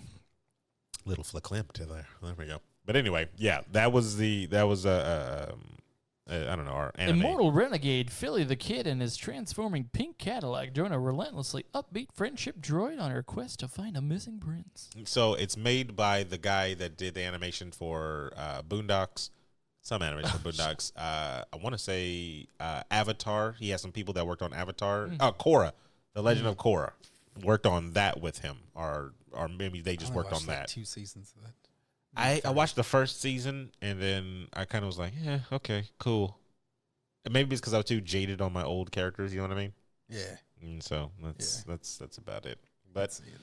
little flicklimp to there. There we go. But anyway, yeah, that was I don't know, our anime. Immortal renegade Philly the Kid and his transforming pink Cadillac join a relentlessly upbeat friendship droid on her quest to find a missing prince. So it's made by the guy that did the animation for Boondocks. Some animation for Boondocks. I want to say Avatar. He has some people that worked on Avatar. Korra, The Legend of Korra, worked on that with him, or maybe they just I only worked on watched, like, that. 2 seasons of that. I watched the first season and then I kind of was like, yeah, okay, cool. And maybe it's because I was too jaded on my old characters. You know what I mean? Yeah. And so that's about it. But Let's see it.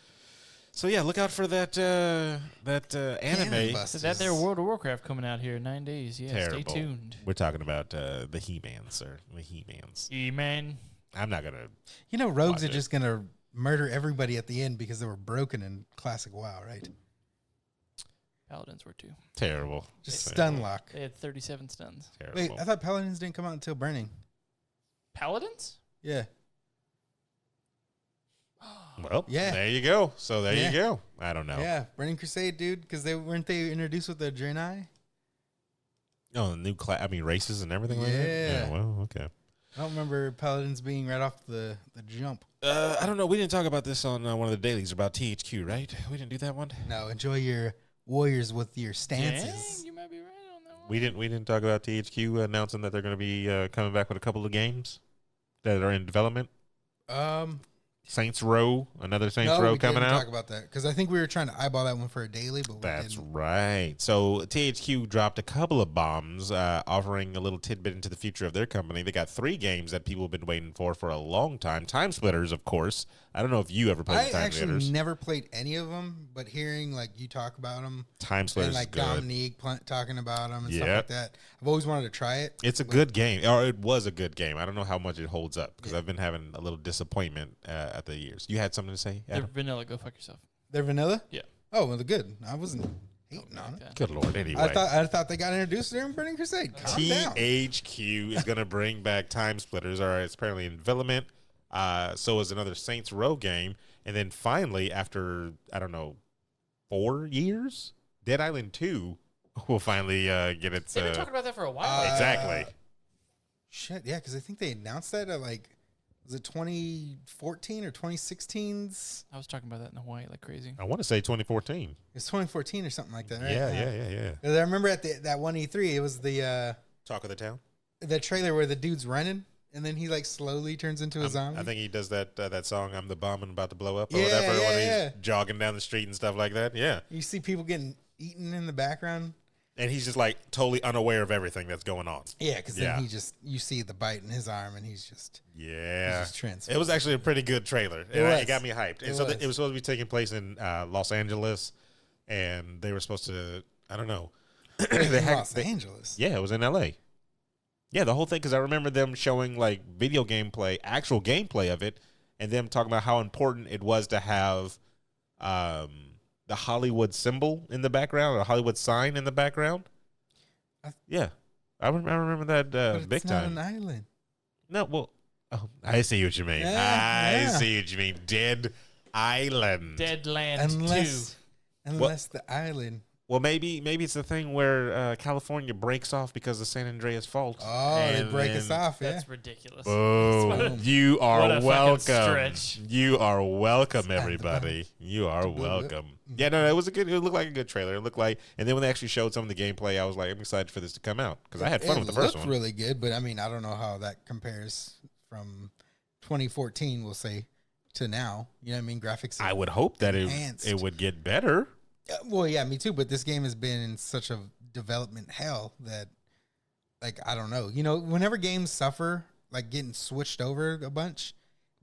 so yeah, look out for that anime. Cannon Busters. So that there World of Warcraft coming out here in 9 days. Yeah, Terrible. stay tuned. We're talking about the He-Man, sir. The He-Mans. E-man. I'm not gonna. You know, rogues Watch are it. just gonna murder everybody at the end because they were broken in classic WoW, right? Paladins were too. Terrible. Just Terrible. stun lock. They had 37 stuns. Terrible. Wait, I thought Paladins didn't come out until Burning. Paladins? Yeah. Well, Yeah. there you go. So there Yeah. you go. I don't know. Yeah, Burning Crusade, dude, because they introduced with the Draenei. Oh, the new class. I mean, races and everything like that. Yeah. Well, okay. I don't remember Paladins being right off the jump. I don't know. We didn't talk about this on one of the dailies about THQ, right? We didn't do that one. No, enjoy your warriors with your stances. Dang, you might be right on that one. We didn't talk about THQ announcing that they're going to be coming back with a couple of games that are in development. Saints Row, another Saints No, Row we coming didn't out. talk about that because I think we were trying to eyeball that one for a daily, but we That's didn't. right. So THQ dropped a couple of bombs, offering a little tidbit into the future of their company. They got 3 games that people have been waiting for a long time. Time Splitters, of course. I don't know if you ever played I the Time actually Splitters. never played any of them, but hearing like you talk about them Time and Splitters like is good. Dominique talking about them and stuff Yep. like that, I've always wanted to try it. It's a good game, or it was a good game. I don't know how much it holds up because I've been having a little disappointment at the years. You had something to say, They're Adam? vanilla. Go fuck yourself. They're vanilla. Yeah. Oh well, they're good. I wasn't hating on it. Like that. Good Lord. Anyway. I thought they got introduced during Burning Crusade. Calm down. THQ is going to bring back Time Splitters. All right, it's apparently in development. So is another Saints Row game. And then finally, after, I don't know, 4 years, Dead Island 2 will finally get its... They've been talking about that for a while. exactly. Shit, yeah, because I think they announced that at like, was it 2014 or 2016's? I was talking about that in Hawaii like crazy. I want to say 2014. It's 2014 or something like that, right? Yeah. 'Cause I remember at that one E3, it was the Talk of the town. trailer where the dude's running and then he like slowly turns into a zombie. I think he does that song, I'm the bomb and about to blow up or Yeah, whatever, when yeah. he's jogging down the street and stuff like that. Yeah. You see people getting eaten in the background. And he's just like totally unaware of everything that's going on. Yeah, because Yeah. then you see the bite in his arm and he's just Yeah. just transformed. It was actually a pretty good trailer. was. It got me hyped. And It so was. it was supposed to be taking place in Los Angeles, and they were supposed to, I don't know. in Los Angeles. Yeah, it was in LA. Yeah, the whole thing, because I remember them showing like video gameplay, actual gameplay of it, and them talking about how important it was to have the Hollywood symbol in the background, or the Hollywood sign in the background. Yeah, I remember that But big it's not time. an island. No, well, oh, I see what you mean. Yeah, I yeah. see what you mean. Dead Island. Deadland 2. Unless the island. Well, maybe it's the thing where California breaks off because of San Andreas Fault. Oh, they break us off. Yeah. That's ridiculous. Boom. You What a are fucking welcome. stretch. You are welcome, It's everybody. You are Boom. welcome. Yeah, no, it was a good. It looked like a good trailer. It looked like, and then when they actually showed some of the gameplay, I was like, I'm excited for this to come out because I had fun with the first It one. looked really good, but I mean, I don't know how that compares from 2014, we'll say, to now. You know what I mean? Graphics. I would hope that enhanced. it would get better. Well, yeah, me too. But this game has been in such a development hell that, like, I don't know. You know, whenever games suffer, like getting switched over a bunch,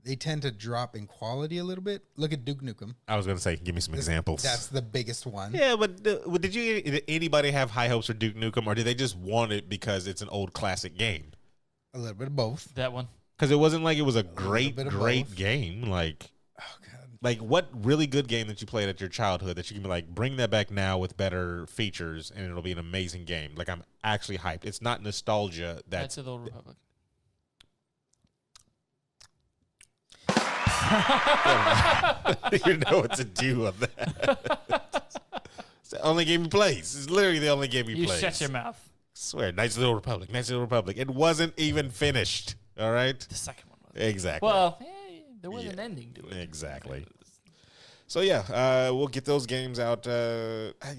they tend to drop in quality a little bit. Look at Duke Nukem. I was going to say, give me some examples. That's the biggest one. Yeah, but did anybody have high hopes for Duke Nukem, or did they just want it because it's an old classic game? A little bit of both. That one. Because it wasn't like it was a great bit of both. game. Like Oh god. what really good game that you played at your childhood that you can be like, bring that back now with better features, and it'll be an amazing game. Like, I'm actually hyped. It's not nostalgia. That's That's the Old Republic. you know what to do on that. It's the only game he plays. It's literally the only game he You plays. shut your mouth. Swear, Knights of the Old Republic. Knights of the Old Republic. It wasn't even finished. All right. The second one was. Exactly. Well, there was Yeah. an ending to it. Exactly. So yeah, we'll get those games out. You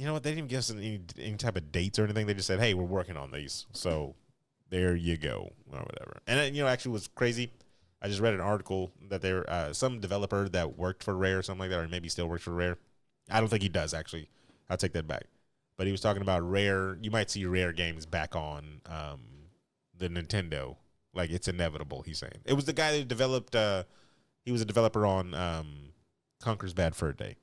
know what? They didn't even give us any type of dates or anything. They just said, "Hey, we're working on these." So there you go, or whatever. And then, actually, was crazy. I just read an article that there some developer that worked for Rare or something like that, or maybe still works for Rare. I don't think he does actually. I'll take that back. But he was talking about Rare. You might see Rare games back on the Nintendo. Like, it's inevitable. He's saying it was the guy that developed. He was a developer on. Conker's Bad Fur Day.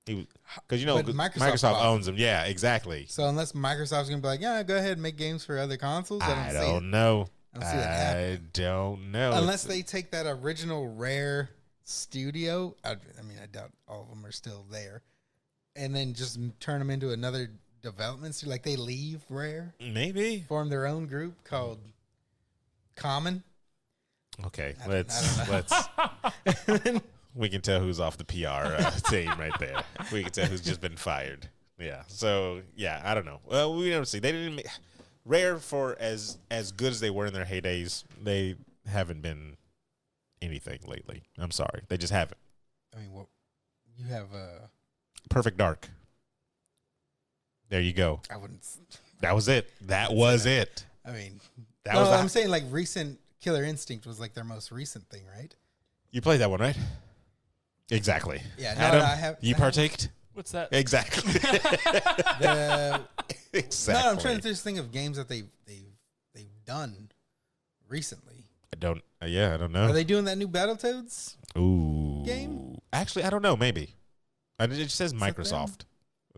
He was because But Microsoft owns them. Yeah, exactly. So unless Microsoft's gonna be like, yeah, go ahead and make games for other consoles, I see it. don't know. I don't see that happening. I don't know. Unless they take that original Rare studio, I mean, I doubt all of them are still there, and then just turn them into another development studio. Like they leave Rare, Maybe. form their own group called Common. Okay, I let's. We can tell who's off the PR team right there. We can tell who's just been fired. Yeah. So yeah, I don't know. Well, we never see. They didn't. Rare for as good as they were in their heydays, they haven't been anything lately. I'm sorry, they just haven't. I mean, what you have? Perfect Dark. There you go. I wouldn't. That was it. That was it. I mean, That was. I'm saying like recent Killer Instinct was like their most recent thing, right? You played that one, right? Exactly. Yeah, no, Adam, I have. you partaked? What's that? Exactly. The, Exactly. No, I'm trying to just think of games that they've done recently. I don't. Yeah, I don't know. Are they doing that new Battletoads? Ooh. game? Actually, I don't know. Maybe. It just says Is that Microsoft,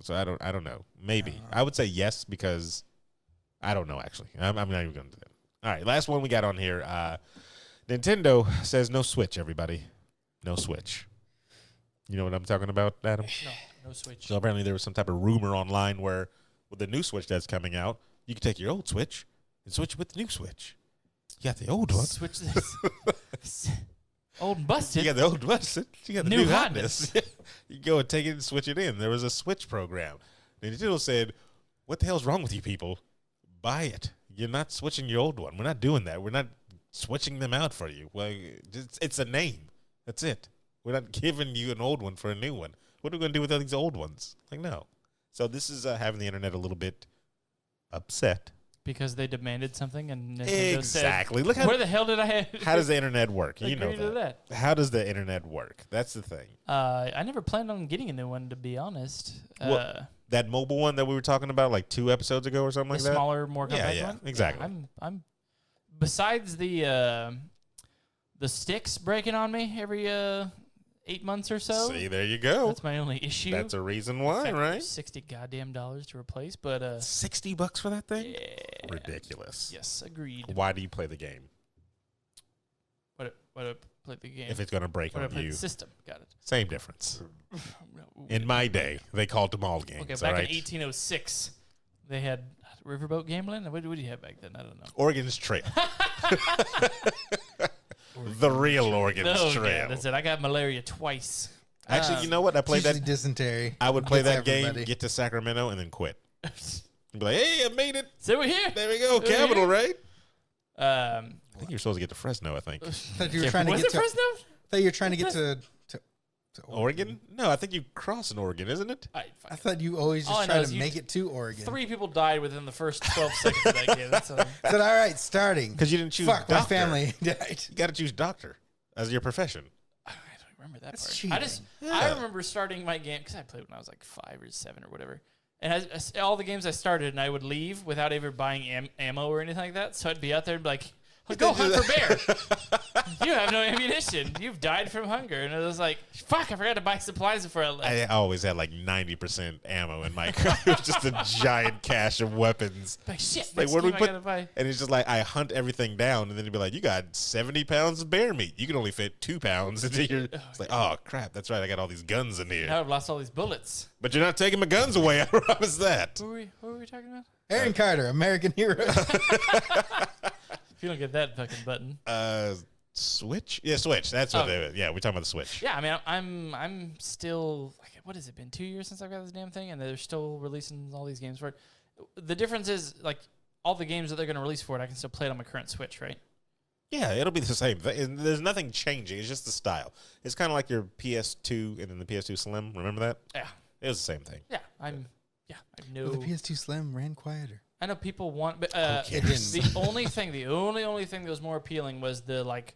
so I don't know. Maybe I would say yes because I don't know. Actually, I'm not even going to do that. All right, last one we got on here. Nintendo says no Switch. Everybody, no Switch. You know what I'm talking about, Adam? No Switch. So apparently there was some type of rumor online where with the new Switch that's coming out, you can take your old Switch and switch it with the new Switch. You got the old one. Switch this. Old and busted. You got the old busted. You got the New new hotness. You go and take it and switch it in. There was a Switch program. Nintendo said, "What the hell's wrong with you people? Buy it. You're not switching your old one. We're not doing that. We're not switching them out for you. Well, it's a name. That's it. We're not giving you an old one for a new one. What are we going to do with all these old ones? Like, no." So this is having the internet a little bit upset. Because they demanded something and Nintendo Exactly. said, Look how where the hell did I how does the internet work? You know agree to that. How does the internet work? That's the thing. I never planned on getting a new one, to be honest. What, that mobile one that we were talking about like 2 episodes ago or something like the that? smaller, more compact yeah, one? exactly. I'm besides the sticks breaking on me every 8 months or so. See, there you go. That's my only issue. That's a reason why, right? $60 goddamn to replace, but $60 for that thing? yeah. Ridiculous. Yes, agreed. Why do you play the game What I play the game? if it's going to break What I on play you? the system. Got it. Same difference. In my day, they called them all games. Okay, all back right? in 1806, they had riverboat gambling. What did you have back then? I don't know. Oregon's Trail. The real Oregon's No, Trail. yeah, that's it. I got malaria twice. Actually, you know what? I played Usually that. dysentery. I would play Gets that game, everybody. get to Sacramento, and then quit. Be like, hey, I made it. So we're here. There we go. We're Capital, here. right? I I think you're supposed to get to Fresno, I think. Thought you were trying to was get it to. Fresno? Thought you were trying to get to Oregon? No, I think you cross in Oregon, isn't it? I thought you always All I just know try is to you- make it to Oregon. 3 people died within the first 12 seconds of that game. That's a, Said, all right, starting. Because you didn't choose Fuck, doctor. my family died. You got to choose doctor as your profession. I don't remember that That's part. I Yeah. remember starting my game because I played when I was like 5 or 7 or whatever. And all the games I started, and I would leave without ever buying ammo or anything like that. So I'd be out there and be like, go hunt for bear. You have no ammunition. You've died from hunger. And it was like, fuck, I forgot to buy supplies before I left. I always had like 90% ammo in my car. It was just a giant cache of weapons. Like, shit, Like, next where do we game I put? gotta buy. And it's just like I hunt everything down, and then it'd be like, you got 70 pounds of bear meat. You can only fit 2 pounds into your. It's like, oh crap, that's right. I got all these guns in here. Now I've lost all these bullets. But you're not taking my guns away. I promise that. What were we talking about? Aaron Carter, American hero. If you don't get that fucking button. Switch? Yeah, Switch. That's what Oh. they. Yeah, we're talking about the Switch. Yeah, I mean, I'm still like, what has it been? 2 years since I've got this damn thing, and they're still releasing all these games for it. The difference is like all the games that they're going to release for it, I can still play it on my current Switch, right? Yeah, it'll be the same thing. And there's nothing changing. It's just the style. It's kind of like your PS2 and then the PS2 Slim. Remember that? Yeah, It was the same thing. yeah. I know. Well, the PS2 Slim ran quieter. I know people want, but It didn't. the only thing that was more appealing was the like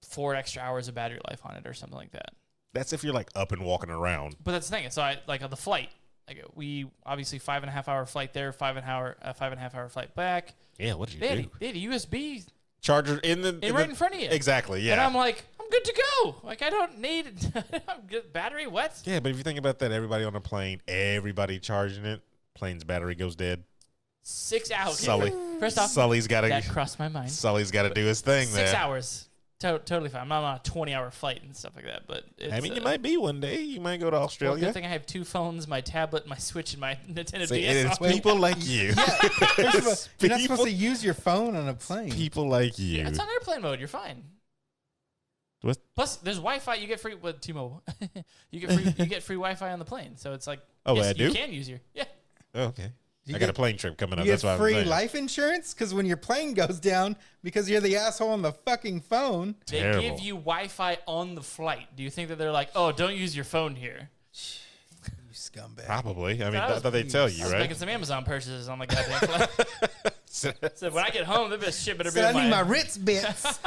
4 extra hours of battery life on it or something like that. That's if you're like up and walking around. But that's the thing. So I like on the flight. Like we obviously 5.5 hour flight there, 5.5 hour flight back. Yeah, what did you They do? had a USB Charger in the right in front of you. Exactly. Yeah. And I'm like, I'm good to go. Like I don't need I'm good battery. What? Yeah, but if you think about that, everybody on a plane, everybody charging it, plane's battery goes dead. 6 hours. Sully. First off, Sully's got that to. crossed my mind. Sully's got to do his thing 6 there. hours. Totally fine. I'm not on a 20-hour flight and stuff like that. But it's, I mean, you might be one day. You might go to Well, Australia. good thing I have 2 phones, my tablet, my Switch, and my Nintendo See, DS. it's on me. people like you. You're not People- supposed to use your phone on a plane. People like you. Yeah, it's on airplane mode. You're fine. What? Plus, there's Wi-Fi. You get free with T-Mobile. you get free Wi-Fi on the plane. So it's like, Oh, yes, I you do? can use your Oh, okay. You I got a get- plane trip coming up. You That's get why I'm free saying. life insurance because when your plane goes down, because you're the asshole on the fucking phone. They Terrible. give you Wi-Fi on the flight. Do you think that they're like, oh, don't use your phone here? You scumbag. Probably. I mean, I I thought they'd tell you, I was right? making some Amazon purchases on the goddamn flight. So when I get home, this shit better be Said I on need my Ritz bits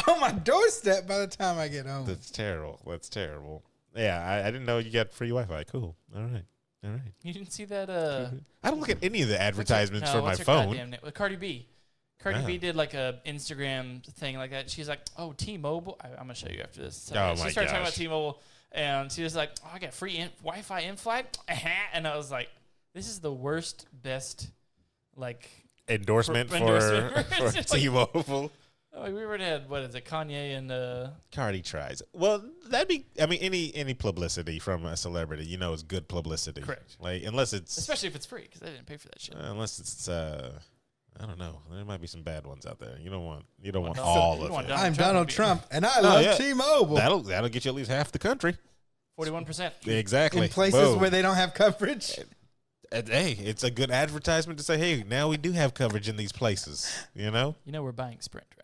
on my doorstep by the time I get home. That's terrible. That's terrible. Yeah, I didn't know you got free Wi-Fi. Cool. All right. All right. You didn't see that? I don't look at any of the advertisements No, for my what's her phone. goddamn name? Cardi B. Cardi Yeah. B did like a Instagram thing like that. She's like, "Oh, T-Mobile." I'm gonna show you after this. So Oh she my started talking about gosh. T-Mobile, and she was like, "Oh, I got free Wi-Fi in flight," and I was like, "This is the worst, best, like." Endorsement For- for, endorsement. for It's like- T-Mobile. Oh, we already had what is it? Kanye and Cardi tries. Well, that'd be. I mean, any publicity from a celebrity, you know, is good publicity. Correct. Like unless it's especially if it's free because they didn't pay for that shit. unless it's I don't know. There might be some bad ones out there. You don't want Donald- all you of want it. Donald I'm Trump Donald would be- Trump, and I Oh, love yeah. T-Mobile. That'll get you at least half the country. 41%. Exactly. In places Boom. where they don't have coverage. Hey, it's a good advertisement to say, hey, now we do have coverage in these places. You know, You know we're buying Sprint, right?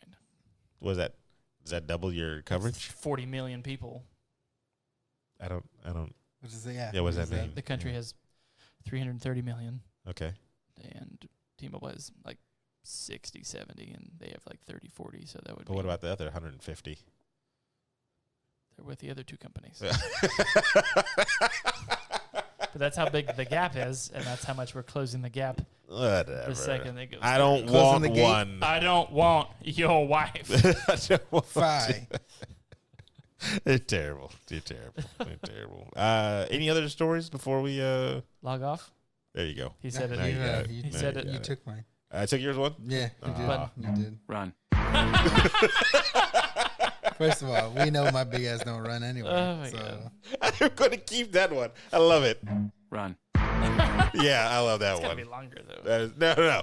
was that? Does that double your coverage? 40 million people. I don't. What does it? Yeah. Yeah, what does that mean? The country has 330 million, Okay. and T-Mobile has like 60, 70, and they have like 30, 40. So that would But be what about the other 150? they're with the other two companies. But that's how big the gap is, and that's how much we're closing the gap Whatever. the second they go. I don't Closing want the gate? one. I don't want your wife. I don't want Fi. They're terrible. They're terrible. They're terrible. Any other stories before we? There Log off. you go. He said Now it. you got it. You, He Now said you it. got You took mine. I took yours one. Yeah, you did. But- You did. Run. First of all, we know my big ass don't run anyway. Oh my so God. I'm going to keep that one. I love it. Run. Yeah, I love that It's gotta one. be longer though. That is,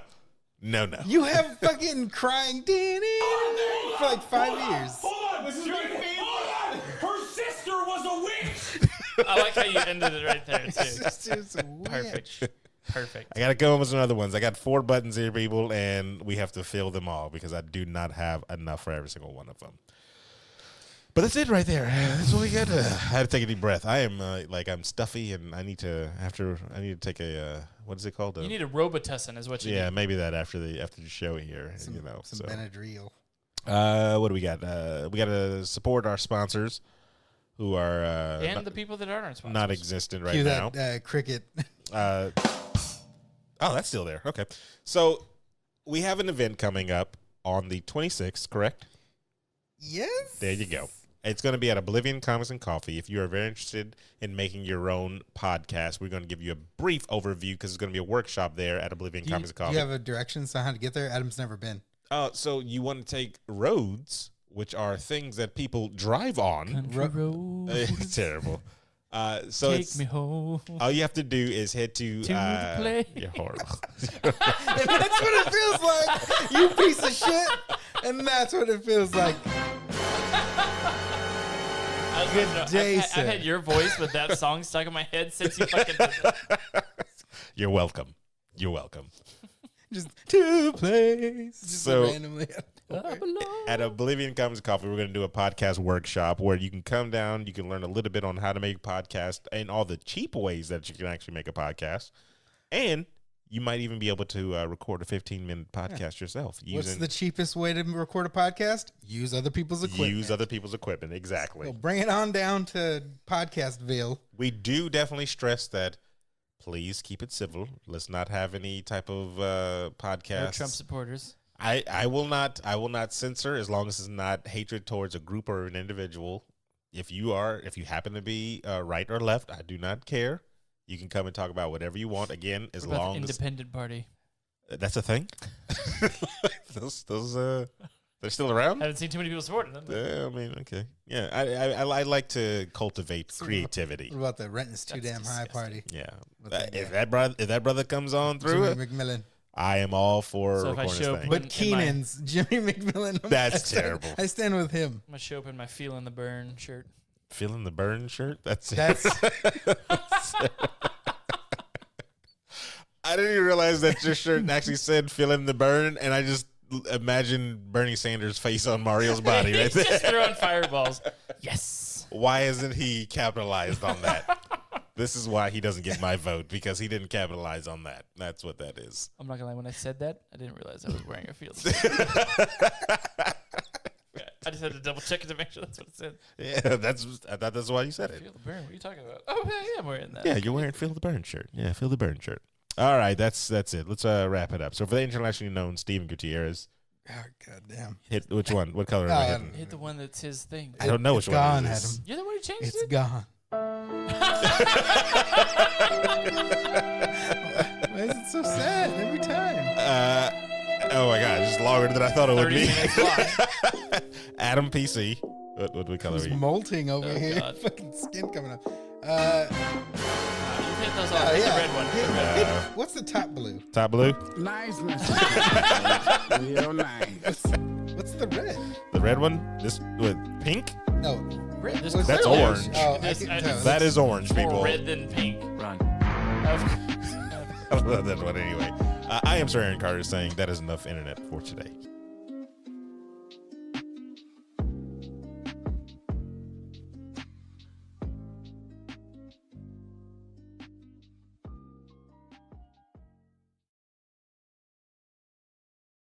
no. you have fucking crying for like 5 years. Hold on. This is right. Hold on. Her sister was a witch. I like how you ended it right there too. It's just weird. Perfect. Perfect. I got to come up with some other ones. I got 4 buttons here, people, and we have to fill them all because I do not have enough for every single one of them. But that's it right there. That's what we got. I had to take a deep breath. I am I'm stuffy, and I need to take a what is it called? You need a Robitussin, is what you Yeah, need. maybe that after the show here. Some So Benadryl. what do we got? We got to support our sponsors, who are And not, the people that aren't our sponsors. not existent right Cue now. that cricket. Oh, that's still there. Okay, so we have an event coming up on the 26th, correct? Yes. There you go. It's going to be at Oblivion Comics and Coffee. If you are very interested in making your own podcast, we're going to give you a brief overview because it's going to be a workshop there at Oblivion Do you, Comics and do Coffee. you have a directions on how to get there? Adam's never been. So you want to take roads, which are things that people drive on. Country road. It's terrible. So Take it's me home. all you have to do is head to the place. You're horrible. And that's what it feels like. You piece of shit. And that's what it feels like. Good day, I've sir. had your voice with that song stuck in my head since you fucking did that. You're welcome. You're welcome. Just to place. Just So- randomly. At Oblivion Comics and Coffee, we're going to do a podcast workshop where you can come down, you can learn a little bit on how to make a podcast and all the cheap ways that you can actually make a podcast. And you might even be able to record a 15-minute podcast yourself. What's the cheapest way to record a podcast? Use other people's equipment. Use other people's equipment. Exactly. So bring it on down to Podcastville. We do definitely stress that please keep it civil. Let's not have any type of No podcast. Trump supporters. I will not censor as long as it's not hatred towards a group or an individual. If you happen to be right or left, I do not care. You can come and talk about whatever you want. Again, as What about long the as independent party. that's a thing. those they're still around. I haven't seen too many people supporting them. Yeah, I mean, okay, yeah. I like to cultivate creativity. What about the rent is too That's damn high disgusting. party? Yeah, What they if do. that brother comes on through Jimmy it, McMillan. I am all for So if I recording show this thing. When- But in my- Keenan's Jimmy McMillan. That's I stand- terrible. I stand with him. I'm gonna show up in my feeling the burn shirt. Feeling the burn shirt. That's That's I didn't even realize that your shirt actually said "fill in the burn," and I just imagine Bernie Sanders' face on Mario's body right He's just there. throwing fireballs. Yes. Why isn't he capitalized on that? This is why he doesn't get my vote, because he didn't capitalize on that. That's what that is. I'm not gonna lie. When I said that, I didn't realize I was wearing a field. I just had to double check it to make sure that's what it said. Yeah, I thought that's why you said it. Feel the burn. What are you talking about? Oh, yeah, I'm wearing that. Yeah, you're wearing Feel the Burn shirt. Yeah, Feel the Burn shirt. All right, that's it. Let's wrap it up. So for the internationally known Steven Gutierrez, Oh, goddamn. hit which one? What color am I hitting? Hit the one that's his thing. I don't know which It's one gone, it is. Adam. You're the one who changed It's it? gone. Why is it so sad every time? Oh my god, it's longer than I thought it would 30 be. minutes long. Adam PC. What color It's are you? molting over Oh, here. God. Fucking skin coming up. You've hit those all. Oh, Hit yeah. the red one. Hit the red one. What's the top blue? Top blue? Nice, Mr. Real nice. What's the red? The red one? This with pink? No. Red. There's What's That's clearly orange. Oh, I This- can tell. That is orange, more people. red than pink. Run. I love that one anyway. I am Sir Aaron Carter saying that is enough internet for today.